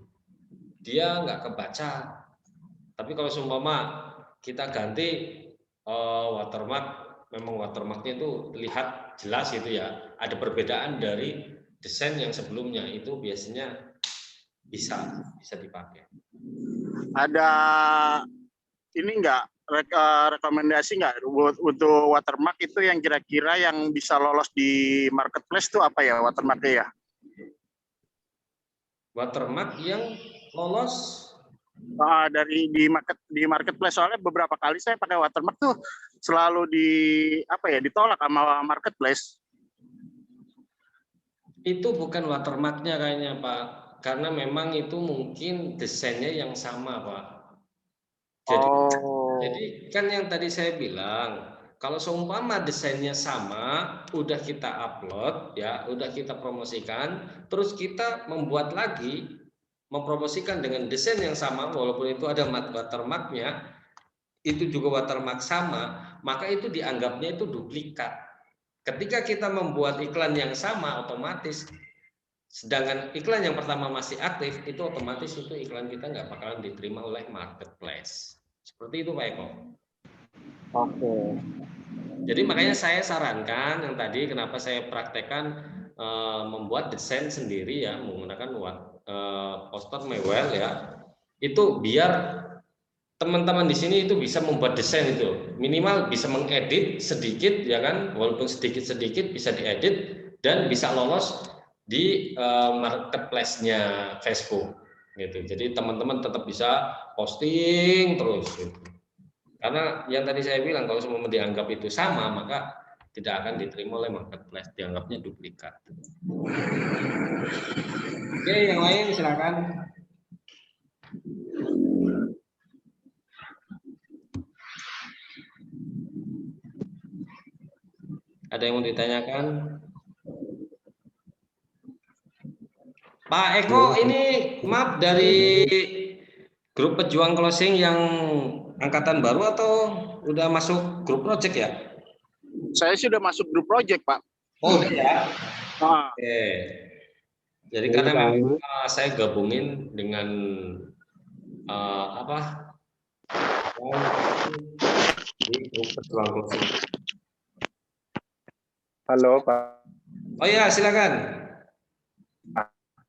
dia enggak kebaca. Tapi kalau seumpama kita ganti watermark, memang watermarknya itu lihat jelas gitu ya. Ada perbedaan dari desain yang sebelumnya, itu biasanya bisa dipakai. Ada ini enggak rekomendasi enggak untuk watermark itu yang kira-kira yang bisa lolos di marketplace itu apa ya watermarknya ya? Watermark yang lolos dari di marketplace, soalnya beberapa kali saya pakai watermark tuh selalu ditolak sama marketplace. Itu bukan watermarknya kayaknya Pak, karena memang itu mungkin desainnya yang sama Pak. Jadi kan yang tadi saya bilang, kalau seumpama desainnya sama, udah kita upload ya, udah kita promosikan, terus kita membuat lagi, mempromosikan dengan desain yang sama, walaupun itu ada watermarknya, itu juga watermark sama, maka itu dianggapnya itu duplikat. Ketika kita membuat iklan yang sama, otomatis sedangkan iklan yang pertama masih aktif, itu otomatis itu iklan kita nggak bakalan diterima oleh marketplace. Seperti itu Pak Eko. Oke. Jadi makanya saya sarankan yang tadi kenapa saya praktekkan membuat desain sendiri ya, menggunakan poster mewel ya, itu biar teman-teman di sini itu bisa membuat desain itu, minimal bisa mengedit sedikit ya kan, walaupun sedikit-sedikit bisa diedit dan bisa lolos di marketplace-nya Facebook gitu. Jadi teman-teman tetap bisa posting terus gitu. Karena yang tadi saya bilang kalau semua dianggap itu sama, maka tidak akan diterima oleh marketplace, dianggapnya duplikat. Oke, yang lain silakan. Ada yang mau ditanyakan? Pak Eko, ini maaf dari grup pejuang closing yang angkatan baru atau udah masuk grup project ya? Saya sudah masuk grup project, Pak. Oh, udah ya? Oke. Jadi karena memang saya gabungin dengan di grup pejuang closing. Halo Pak. Oh ya, silakan.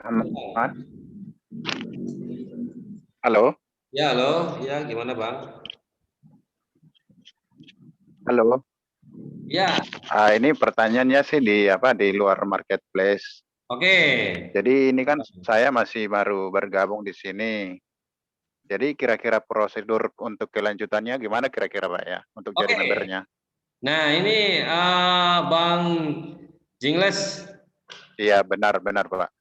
Ahmad. Halo. Ya, halo. Ya, gimana Bang? Halo. Ya. Ini pertanyaannya sih di luar marketplace. Oke. Jadi ini kan saya masih baru bergabung di sini. Jadi kira-kira prosedur untuk kelanjutannya gimana kira-kira Pak ya untuk jadi membernya? Nah, ini Bang Jingles. Iya, benar Pak.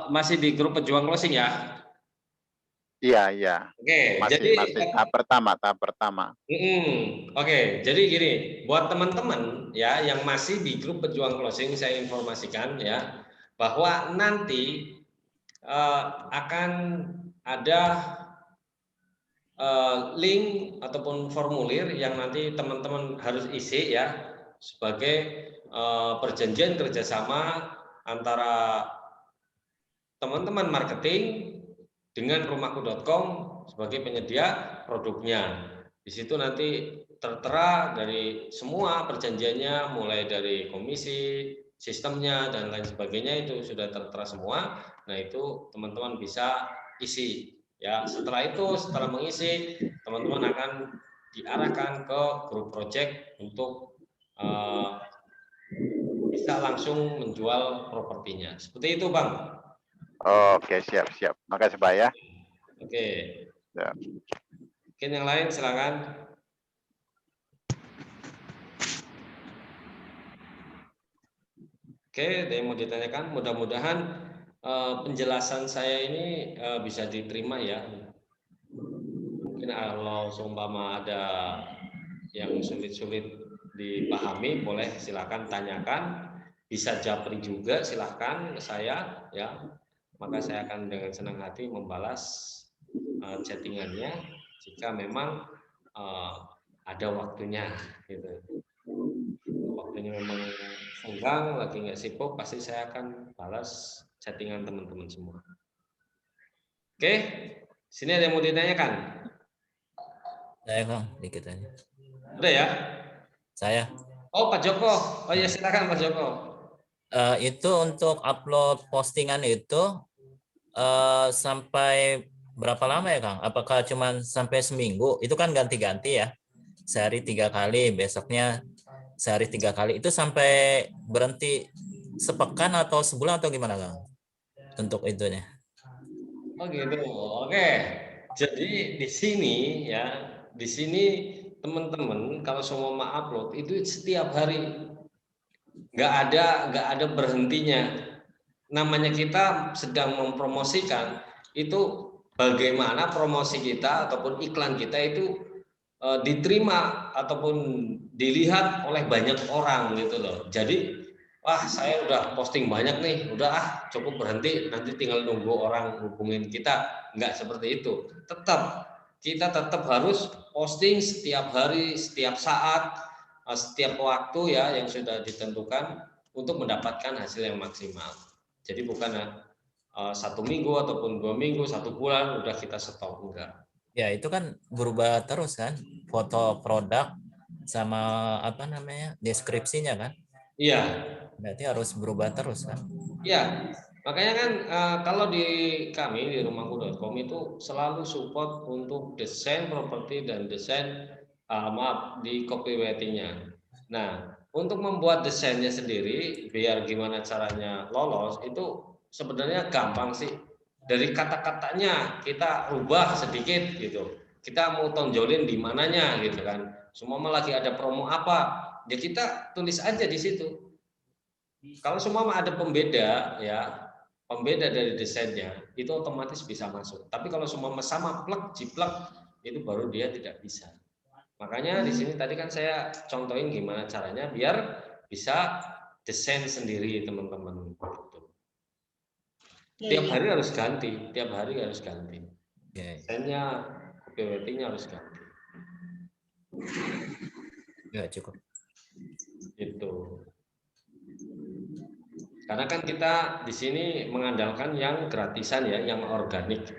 Masih di grup pejuang closing ya? Iya. Oke, masih tahap pertama. Oke, jadi gini, buat teman-teman ya yang masih di grup pejuang closing, saya informasikan ya bahwa nanti akan ada link ataupun formulir yang nanti teman-teman harus isi ya sebagai perjanjian kerjasama antara teman-teman marketing dengan rumahku.com sebagai penyedia produknya. Di situ nanti tertera dari semua perjanjiannya, mulai dari komisi, sistemnya dan lain sebagainya itu sudah tertera semua. Nah itu teman-teman bisa isi. Ya, setelah mengisi, teman-teman akan diarahkan ke grup project untuk bisa langsung menjual propertinya. Seperti itu, Bang. Oke, siap. Makasih Pak ya. Oke. Ya. Mungkin yang lain silakan. Oke, ada yang mau ditanyakan? Mudah-mudahan penjelasan saya ini bisa diterima ya. Mungkin kalau seumpama ada yang sulit-sulit dipahami, boleh silakan tanyakan. Bisa japri juga silakan ke saya ya. Maka saya akan dengan senang hati membalas chattingannya jika memang ada waktunya gitu. Waktunya memang senggang, lagi nggak sibuk, pasti saya akan balas chattingan teman-teman semua. Oke, sini ada yang mau ditanyakan? Saya Kang, dikit aja. Udah ya? Saya. Oh Pak Joko, oh ya silakan Pak Joko. Itu untuk upload postingan itu sampai berapa lama ya Kang? Apakah cuma sampai seminggu? Itu kan ganti-ganti ya, sehari 3 kali, besoknya sehari 3 kali. Itu sampai berhenti sepekan atau sebulan atau gimana Kang? Untuk itunya. Oh gitu, oke. Jadi di sini ya, di sini teman-teman kalau semua mau upload itu setiap hari, nggak ada berhentinya. Namanya kita sedang mempromosikan, itu bagaimana promosi kita ataupun iklan kita itu diterima ataupun dilihat oleh banyak orang gitu loh. Jadi wah saya udah posting banyak nih, udah cukup berhenti, nanti tinggal nunggu orang hubungin kita. Nggak seperti itu. Tetap kita tetap harus posting setiap hari, setiap saat, setiap waktu ya yang sudah ditentukan untuk mendapatkan hasil yang maksimal. Jadi bukan 1 minggu ataupun 2 minggu, 1 bulan udah kita stop, enggak. Ya itu kan berubah terus kan, foto produk sama apa namanya deskripsinya kan. Iya. Berarti harus berubah terus kan. Iya. Makanya kan kalau di kami di rumahku.com itu selalu support untuk desain properti dan desain di copywriting-nya. Nah, untuk membuat desainnya sendiri biar gimana caranya lolos itu sebenarnya gampang sih. Dari kata-katanya kita rubah sedikit gitu. Kita mau tonjolin di mananya gitu kan. Semua lagi ada promo apa, ya kita tulis aja di situ. Kalau semua ada pembeda ya, pembeda dari desainnya itu otomatis bisa masuk. Tapi kalau semua sama plek jiplek itu baru dia tidak bisa. Makanya di sini tadi kan saya contohin gimana caranya biar bisa desain sendiri teman-teman. Tiap hari harus ganti, tiap hari harus ganti. Desainnya, copywriting-nya harus ganti. Ya cukup. Itu. Karena kan kita di sini mengandalkan yang gratisan ya, yang organik.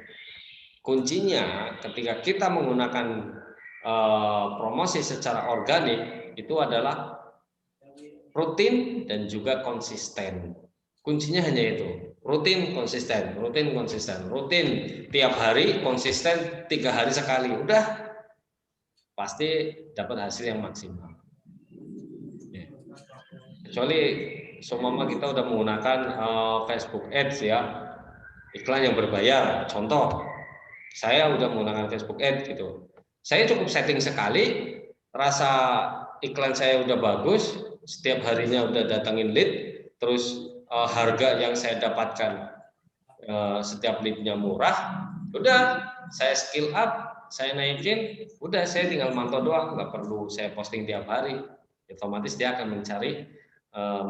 Kuncinya ketika kita menggunakan promosi secara organik itu adalah rutin dan juga konsisten. Kuncinya hanya itu. Rutin, konsisten, rutin, konsisten, rutin tiap hari, konsisten 3 hari sekali, udah pasti dapat hasil yang maksimal. Kecuali seumpama kita udah menggunakan Facebook Ads ya, iklan yang berbayar. Contoh, saya udah menggunakan Facebook Ads gitu. Saya cukup setting sekali, rasa iklan saya udah bagus, setiap harinya udah datangin lead, terus harga yang saya dapatkan setiap leadnya murah, udah saya skill up, saya naikin, udah saya tinggal mantau doang, nggak perlu saya posting tiap hari, otomatis dia akan mencari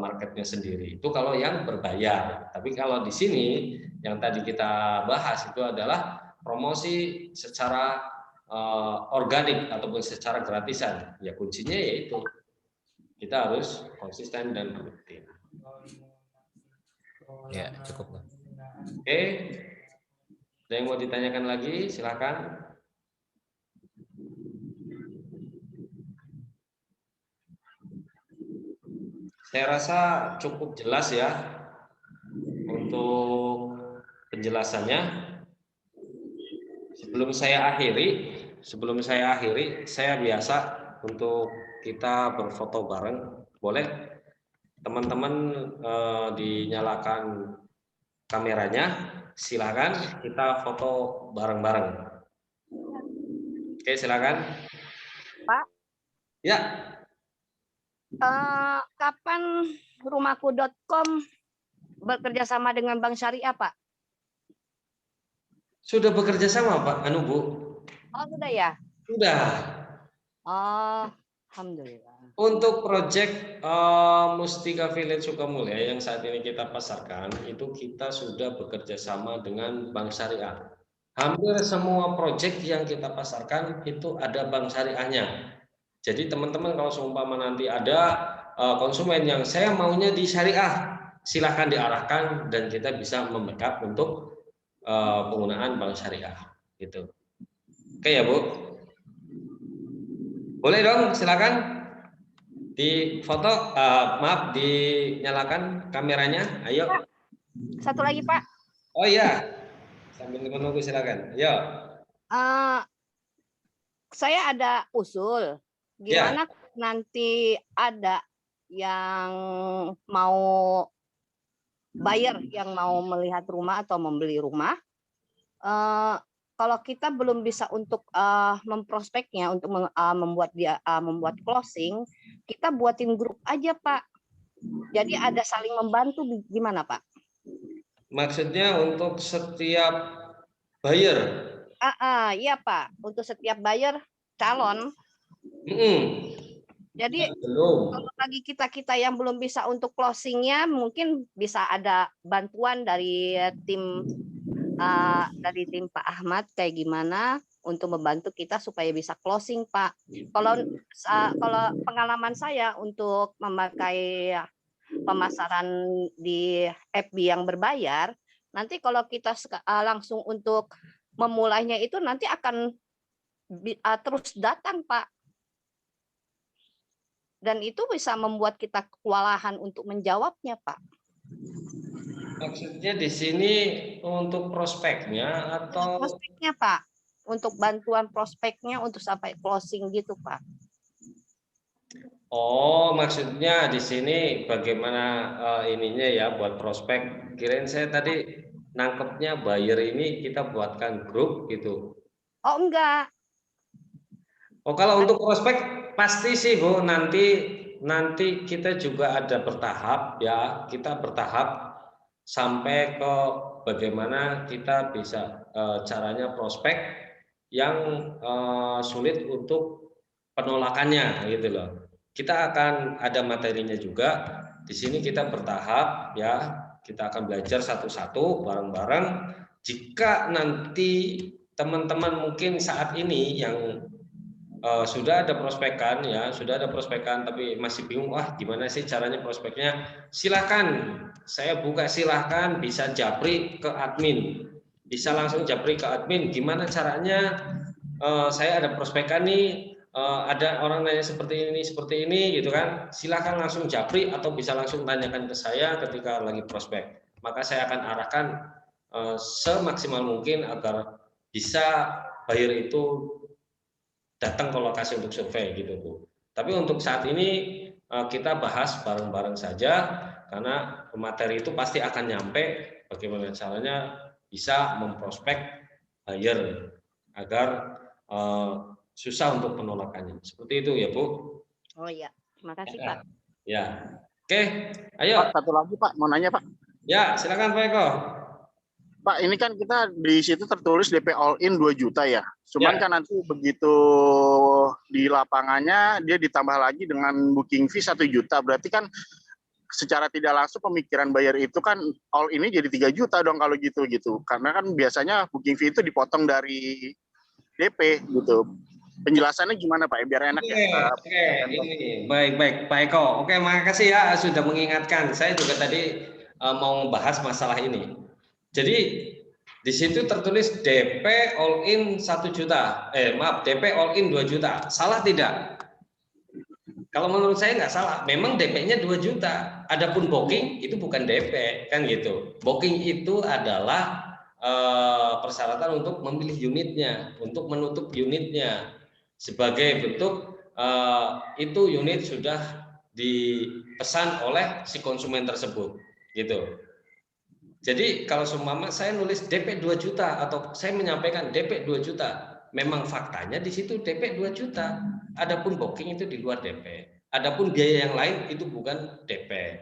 marketnya sendiri. Itu kalau yang berbayar. Tapi kalau di sini yang tadi kita bahas itu adalah promosi secara organik ataupun secara gratisan. Ya kuncinya yaitu kita harus konsisten dan rutin. Ya, cukup. Oke. Ada yang mau ditanyakan lagi? Silakan. Saya rasa cukup jelas ya untuk penjelasannya. Sebelum saya akhiri, saya biasa untuk kita berfoto bareng. Boleh? Teman-teman dinyalakan kameranya, silakan kita foto bareng-bareng. Oke, silakan. Pak. Ya. Kapan rumahku.com bekerja sama dengan Bank Syariah, Pak? Sudah bekerja sama, Pak, Bu. Oh, sudah ya? Sudah. Oh, alhamdulillah. Untuk proyek Mustika Village Sukamulya yang saat ini kita pasarkan, itu kita sudah bekerja sama dengan Bank Syariah. Hampir semua proyek yang kita pasarkan itu ada Bank Syariahnya. Jadi teman-teman kalau seumpama nanti ada konsumen yang saya maunya di Syariah, silahkan diarahkan dan kita bisa membackup untuk penggunaan Bank Syariah. Gitu. Oke ya Bu? Boleh dong, silakan. Di foto, maaf, dinyalakan kameranya. Ayo. Satu lagi, Pak. Oh iya, sambil menunggu silakan. Ayo. Saya ada usul. Gimana nanti ada yang mau buyer yang mau melihat rumah atau membeli rumah, kalau kita belum bisa untuk memprospeknya, untuk membuat closing, kita buatin grup aja, Pak. Jadi ada saling membantu, gimana, Pak? Maksudnya untuk setiap buyer? Iya, Pak. Untuk setiap buyer calon. Jadi kalau bagi kita yang belum bisa untuk closingnya, mungkin bisa ada bantuan dari tim dari tim Pak Ahmad kayak gimana untuk membantu kita supaya bisa closing, Pak. Kalau pengalaman saya untuk memakai pemasaran di FB yang berbayar, nanti kalau kita langsung untuk memulainya itu nanti akan terus datang, Pak. Dan itu bisa membuat kita kewalahan untuk menjawabnya, Pak. Maksudnya di sini untuk prospeknya atau prospeknya, Pak? Untuk bantuan prospeknya untuk sampai closing gitu, Pak. Oh, maksudnya di sini bagaimana ininya ya buat prospek. Kirain saya tadi nangkepnya buyer ini kita buatkan grup gitu. Oh, enggak. Oh, kalau untuk prospek pasti sih Bu, nanti kita juga ada bertahap ya, kita bertahap sampai ke bagaimana kita bisa caranya prospek yang sulit untuk penolakannya gitu loh. Kita akan ada materinya juga. Di sini kita bertahap ya, kita akan belajar satu-satu bareng-bareng. Jika nanti teman-teman mungkin saat ini yang sudah ada prospekan ya, sudah ada prospekan tapi masih bingung, wah gimana sih caranya prospeknya? Silakan, saya buka silahkan, bisa japri ke admin, bisa langsung japri ke admin. Gimana caranya? Saya ada prospekan nih, ada orang nanya seperti ini gitu kan? Silakan langsung japri atau bisa langsung tanyakan ke saya ketika lagi prospek. Maka saya akan arahkan semaksimal mungkin agar bisa buyer itu datang ke lokasi untuk survei gitu Bu. Tapi untuk saat ini kita bahas bareng-bareng saja karena materi itu pasti akan nyampe bagaimana caranya bisa memprospek buyer agar susah untuk penolakannya. Seperti itu ya Bu. Oh iya, terima kasih Pak. Ya. Oke, ayo. Pak, satu lagi Pak, mau nanya Pak. Ya, silakan Pak Eko. Pak, ini kan kita di situ tertulis DP all in 2 juta ya. Cuman Ya. kan nanti begitu di lapangannya dia ditambah lagi dengan booking fee 1 juta. Berarti kan secara tidak langsung pemikiran buyer itu kan all ini jadi 3 juta dong kalau gitu. Karena kan biasanya booking fee itu dipotong dari DP gitu. Penjelasannya gimana Pak? Biar enak ya. Oke, ini baik Pak Eko. Oke, makasih ya sudah mengingatkan. Saya juga tadi mau membahas masalah ini. Jadi di situ tertulis DP all in 1 juta. DP all in 2 juta. Salah tidak? Kalau menurut saya nggak salah. Memang DP-nya 2 juta. Adapun booking itu bukan DP, kan gitu. Booking itu adalah persyaratan untuk memilih unitnya, untuk menutup unitnya. Sebagai bentuk itu unit sudah dipesan oleh si konsumen tersebut, gitu. Jadi kalau seumpama saya nulis DP 2 juta atau saya menyampaikan DP 2 juta, memang faktanya di situ DP 2 juta. Adapun booking itu di luar DP. Adapun biaya yang lain itu bukan DP.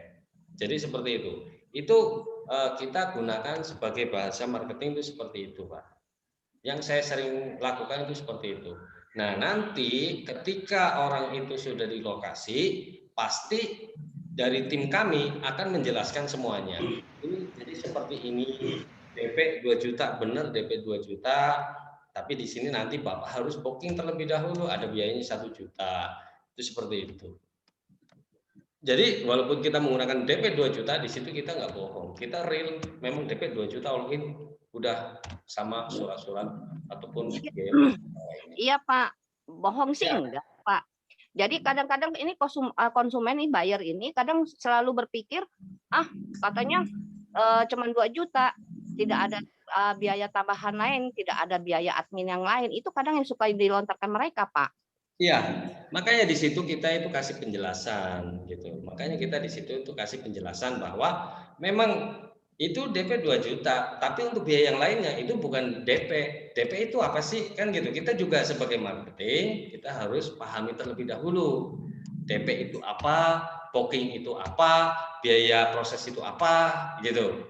Jadi seperti itu. Itu kita gunakan sebagai bahasa marketing itu seperti itu, Pak. Yang saya sering lakukan itu seperti itu. Nah, nanti ketika orang itu sudah di lokasi, pasti dari tim kami akan menjelaskan semuanya. Ini jadi seperti ini, DP 2 juta, benar DP 2 juta, tapi di sini nanti Bapak harus booking terlebih dahulu, ada biayanya 1 juta. Itu seperti itu. Jadi walaupun kita menggunakan DP 2 juta, di situ kita nggak bohong. Kita real, memang DP 2 juta all in, udah sama surat-surat ataupun biaya. Iya Pak, bohong sih enggak Pak. Jadi kadang-kadang ini konsumen ini buyer ini kadang selalu berpikir katanya cuma 2 juta, tidak ada biaya tambahan lain, tidak ada biaya admin yang lain. Itu kadang yang suka dilontarkan mereka Pak. Iya, makanya di situ kita itu kasih penjelasan gitu. Makanya kita di situ itu kasih penjelasan bahwa memang itu DP 2 juta, tapi untuk biaya yang lainnya itu bukan DP. DP itu apa sih? Kan gitu. Kita juga sebagai marketing, kita harus pahami terlebih dahulu. DP itu apa, booking itu apa, biaya proses itu apa, gitu.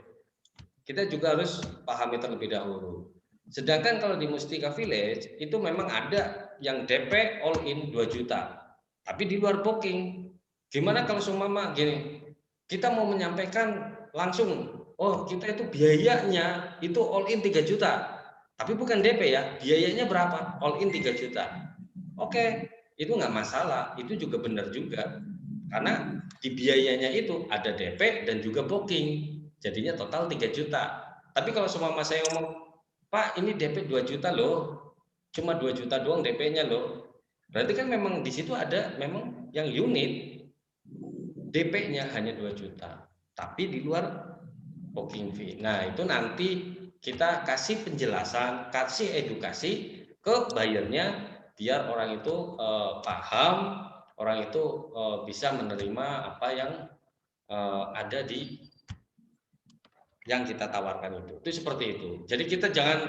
Kita juga harus pahami terlebih dahulu. Sedangkan kalau di Mustika Village, itu memang ada yang DP all in 2 juta, tapi di luar booking. Gimana kalau seumpama gini, kita mau menyampaikan langsung oh kita itu biayanya itu all in 3 juta. Tapi bukan DP ya, biayanya berapa? All in 3 juta. Oke, itu nggak masalah, itu juga benar juga. Karena di biayanya itu ada DP dan juga booking. Jadinya total 3 juta. Tapi kalau semua saya ngomong, Pak ini DP 2 juta loh, cuma 2 juta doang DP-nya loh. Berarti kan memang di situ ada memang yang unit DP-nya hanya 2 juta, tapi di luar booking fee. Nah itu nanti kita kasih penjelasan, kasih edukasi ke buyernya biar orang itu paham, orang itu bisa menerima apa yang ada di yang kita tawarkan itu. Itu seperti itu. Jadi kita jangan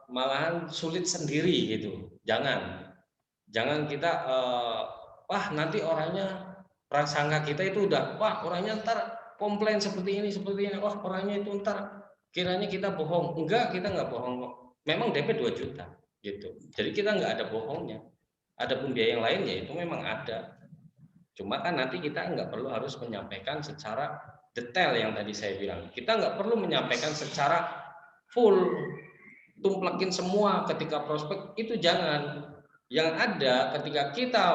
malahan sulit sendiri gitu. Jangan kita wah nanti orangnya prasangka kita itu udah wah orangnya ntar komplain seperti ini wah orangnya itu ntar kiranya kita bohong. Enggak, kita nggak bohong kok. Memang DP 2 juta gitu. Jadi kita nggak ada bohongnya. Adapun biaya yang lainnya itu memang ada. Cuma kan nanti kita nggak perlu harus menyampaikan secara detail yang tadi saya bilang. Kita nggak perlu menyampaikan secara full, tumplekin semua ketika prospek, itu jangan. Yang ada ketika kita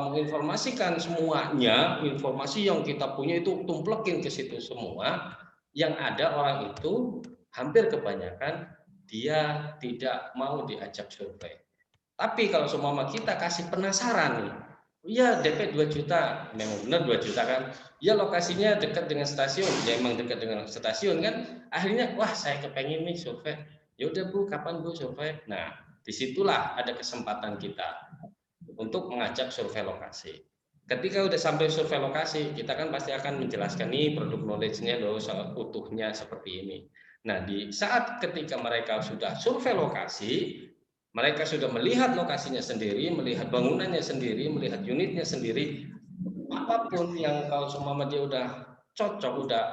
menginformasikan semuanya, informasi yang kita punya itu tumplekin ke situ semua, yang ada orang itu hampir kebanyakan dia tidak mau diajak survei. Tapi kalau semua kita kasih penasaran nih, iya DP 2 juta, memang benar 2 juta kan, ya lokasinya dekat dengan stasiun, ya emang dekat dengan stasiun kan, akhirnya wah saya kepengen nih survei, ya udah Bu, kapan Bu survei? Nah disitulah ada kesempatan kita untuk mengajak survei lokasi. Ketika udah sampai survei lokasi, kita kan pasti akan menjelaskan nih produk knowledge-nya loh utuhnya seperti ini. Nah di saat ketika mereka sudah survei lokasi, mereka sudah melihat lokasinya sendiri, melihat bangunannya sendiri, melihat unitnya sendiri, apapun yang kalau semua dia udah cocok, udah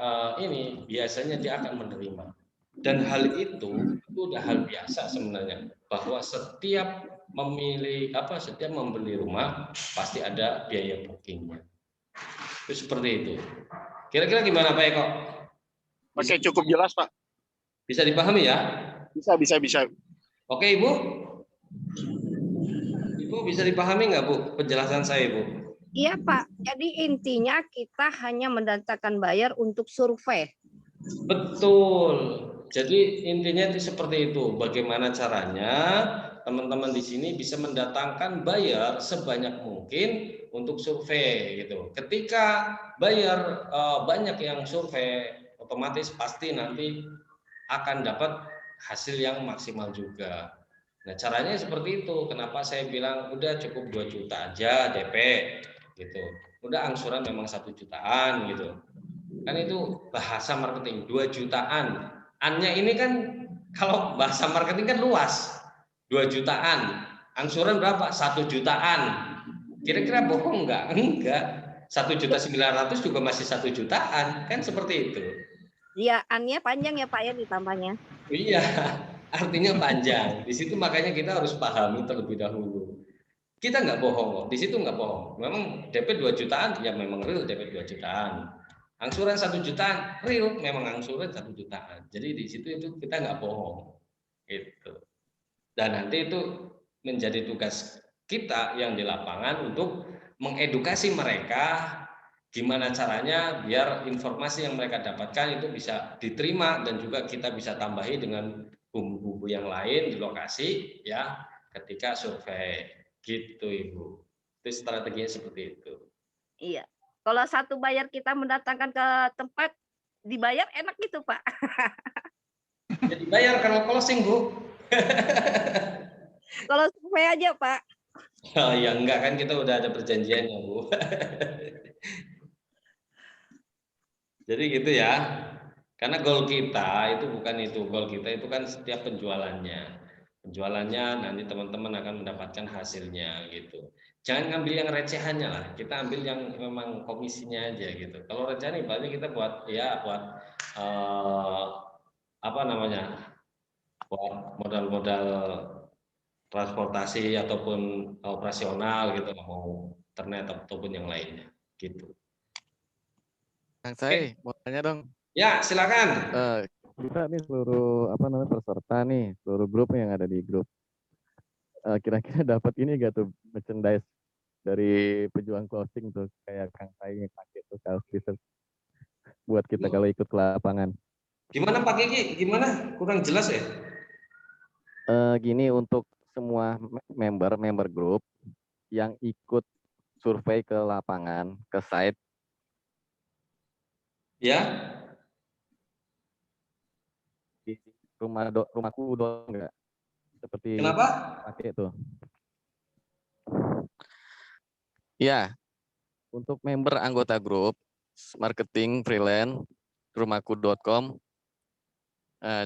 ini biasanya dia akan menerima. Dan hal itu udah hal biasa sebenarnya, bahwa setiap setiap membeli rumah pasti ada biaya bookingnya. Itu seperti itu. Kira-kira gimana Pak Eko? Oke, cukup jelas Pak. Bisa dipahami ya? Bisa. Oke Ibu. Ibu bisa dipahami nggak Bu penjelasan saya Bu? Iya Pak, jadi intinya kita hanya mendatangkan buyer untuk survei. Betul. Jadi intinya itu seperti itu. Bagaimana caranya teman-teman di sini bisa mendatangkan buyer sebanyak mungkin untuk survei gitu. Ketika buyer banyak yang survei, otomatis pasti nanti akan dapat hasil yang maksimal juga. Nah caranya seperti itu. Kenapa saya bilang udah cukup 2 juta aja DP gitu. Udah angsuran memang 1 jutaan gitu. Kan itu bahasa marketing 2 jutaan. Annya ini kan kalau bahasa marketing kan luas. 2 jutaan. Angsuran berapa? 1 jutaan. Kira-kira bohong enggak? Enggak. 1.900.000 juga masih 1 jutaan. Kan seperti itu. Iya, annya panjang ya Pak ya ditambahnya. Iya, artinya panjang. Di situ makanya kita harus pahami terlebih dahulu. Kita nggak bohong kok. Di situ nggak bohong. Memang DP 2 jutaan, ya memang real DP 2 jutaan. Angsuran 1 jutaan, real memang angsuran 1 jutaan. Jadi di situ itu kita nggak bohong, gitu. Dan nanti itu menjadi tugas kita yang di lapangan untuk mengedukasi mereka gimana caranya biar informasi yang mereka dapatkan itu bisa diterima dan juga kita bisa tambahi dengan bumbu-bumbu yang lain di lokasi ya ketika survei, gitu Ibu. Itu strateginya seperti itu. Iya. Kalau satu buyer kita mendatangkan ke tempat, dibayar enak gitu, Pak. Jadi bayar kalau closing, Bu. Kalau survei aja, Pak. Oh ya enggak kan kita udah ada perjanjiannya, Bu. Jadi gitu ya. Karena goal kita itu bukan itu. Goal kita itu kan setiap penjualannya. Penjualannya nanti teman-teman akan mendapatkan hasilnya gitu. Jangan ngambil yang recehannya lah. Kita ambil yang memang komisinya aja gitu. Kalau recehan ibaratnya kita buat apa namanya? Buat modal-modal transportasi ataupun operasional gitu, mau internet ataupun yang lainnya gitu. Kang Sai, mau tanya dong. Ya, silakan. Kita nih seluruh peserta nih, seluruh grup yang ada di grup. Kira-kira dapat ini gak tuh merchandise dari pejuang closing tuh kayak Kang Sai yang pakai tuh kaos t-shirt buat kita kalau ikut ke lapangan. Gimana Pak Kiki? Gimana? Kurang jelas ya? Gini, untuk semua member grup yang ikut survei ke lapangan, ke site. Ya. Di rumahku doang enggak? Seperti Kenapa? pakai tuh. Ya, untuk member anggota grup marketing freelance rumahku.com,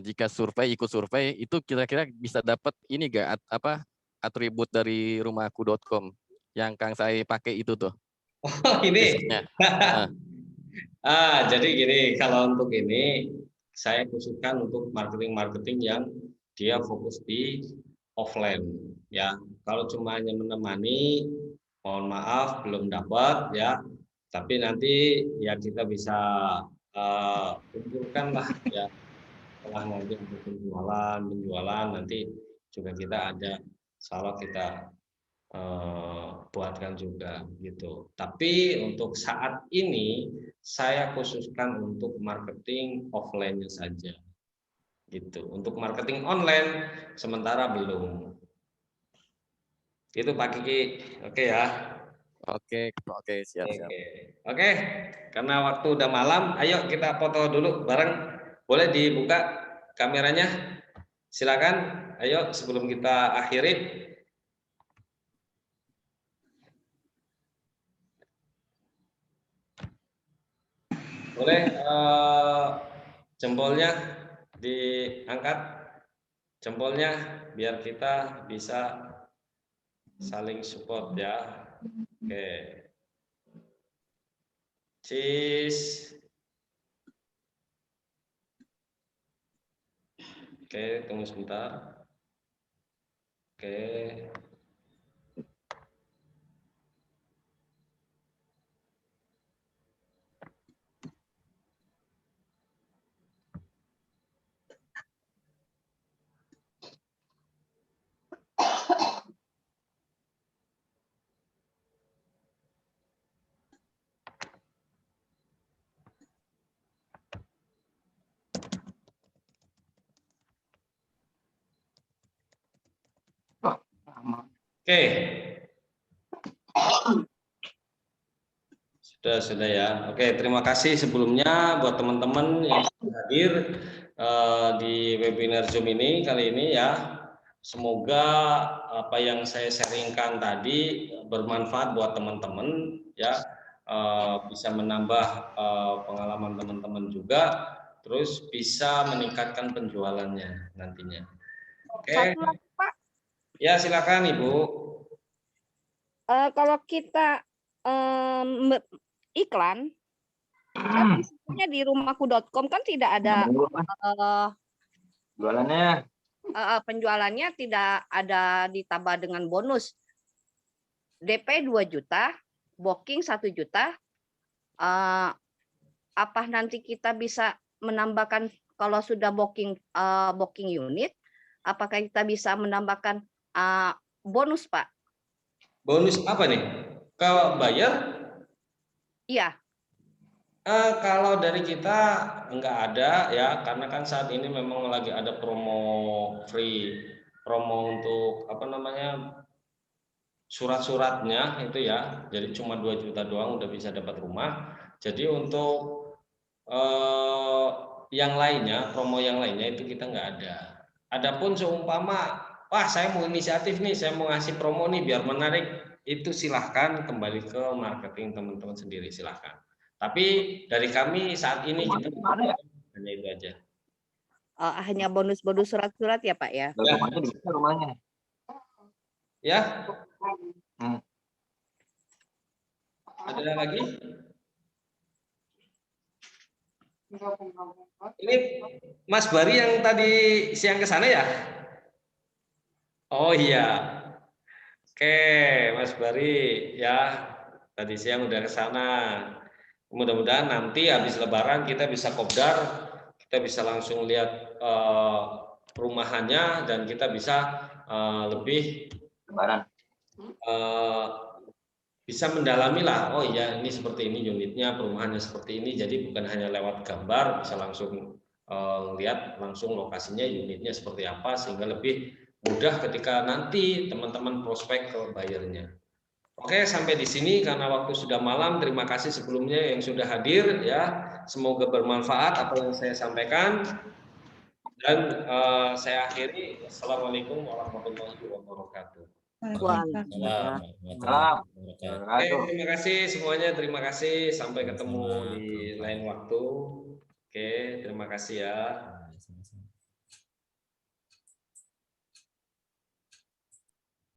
jika ikut survei itu kira-kira bisa dapat ini gak atribut dari rumahku.com yang Kang Sai pakai itu tuh. Oh, ini. Jadi gini, kalau untuk ini saya khususkan untuk marketing yang dia fokus di offline ya. Kalau cuma hanya menemani, mohon maaf belum dapat ya. Tapi nanti ya kita bisa kumpulkan lah ya. Setelah nanti untuk penjualan nanti juga kita ada, salah kita buatkan juga gitu. Tapi untuk saat ini saya khususkan untuk marketing offline-nya saja gitu. Untuk marketing online sementara belum. Itu Pak Kiki. Oke ya. Oke, siap. Oke. Karena waktu udah malam, ayo kita foto dulu bareng. Boleh dibuka kameranya? Silakan. Ayo sebelum kita akhiri. Boleh jempolnya diangkat, jempolnya biar kita bisa saling support ya. Oke. Cheese. Oke, tunggu sebentar. Oke. Oke. Sudah ya. Oke, terima kasih sebelumnya buat teman-teman yang hadir di webinar Zoom ini kali ini ya. Semoga apa yang saya sharingkan tadi bermanfaat buat teman-teman ya, bisa menambah pengalaman teman-teman juga, terus bisa meningkatkan penjualannya nantinya. Oke. Satu lagi, Pak. Ya, silakan Ibu. Kalau kita iklan, kan misalnya di rumahku.com kan tidak ada Jualannya. Penjualannya tidak ada ditambah dengan bonus. DP 2 juta, booking 1 juta. Apa nanti kita bisa menambahkan kalau sudah booking unit, apakah kita bisa menambahkan bonus, Pak? Bonus apa nih? Kalau bayar? Iya. Kalau dari kita enggak ada ya, karena kan saat ini memang lagi ada promo free, promo untuk apa namanya, surat-suratnya itu ya. Jadi cuma 2 juta doang udah bisa dapat rumah. Jadi untuk yang lainnya, promo yang lainnya itu kita enggak ada. Adapun seumpama, wah saya mau inisiatif nih, saya mau ngasih promo nih biar menarik, itu silahkan kembali ke marketing teman-teman sendiri, silahkan. Tapi dari kami saat ini kita hanya itu aja. Hanya bonus-bonus surat-surat ya Pak ya? Rumahnya. Ya. Ada lagi? Ini Mas Bari yang tadi siang ke sana ya? Oh iya. Oke, Mas Bari ya, tadi siang udah ke sana. Mudah-mudahan nanti habis Lebaran kita bisa kopdar, kita bisa langsung lihat perumahannya dan kita bisa lebih bisa mendalami lah. Oh iya, ini seperti ini unitnya, perumahannya seperti ini. Jadi bukan hanya lewat gambar, bisa langsung lihat langsung lokasinya, unitnya seperti apa, sehingga lebih mudah ketika nanti teman-teman prospek ke buyernya. Oke, sampai di sini karena waktu sudah malam. Terima kasih sebelumnya yang sudah hadir ya. Semoga bermanfaat apa yang saya sampaikan. Dan saya akhiri. Assalamualaikum warahmatullahi wabarakatuh. Oke, terima kasih semuanya. Terima kasih. Sampai ketemu di lain waktu. Oke, terima kasih ya.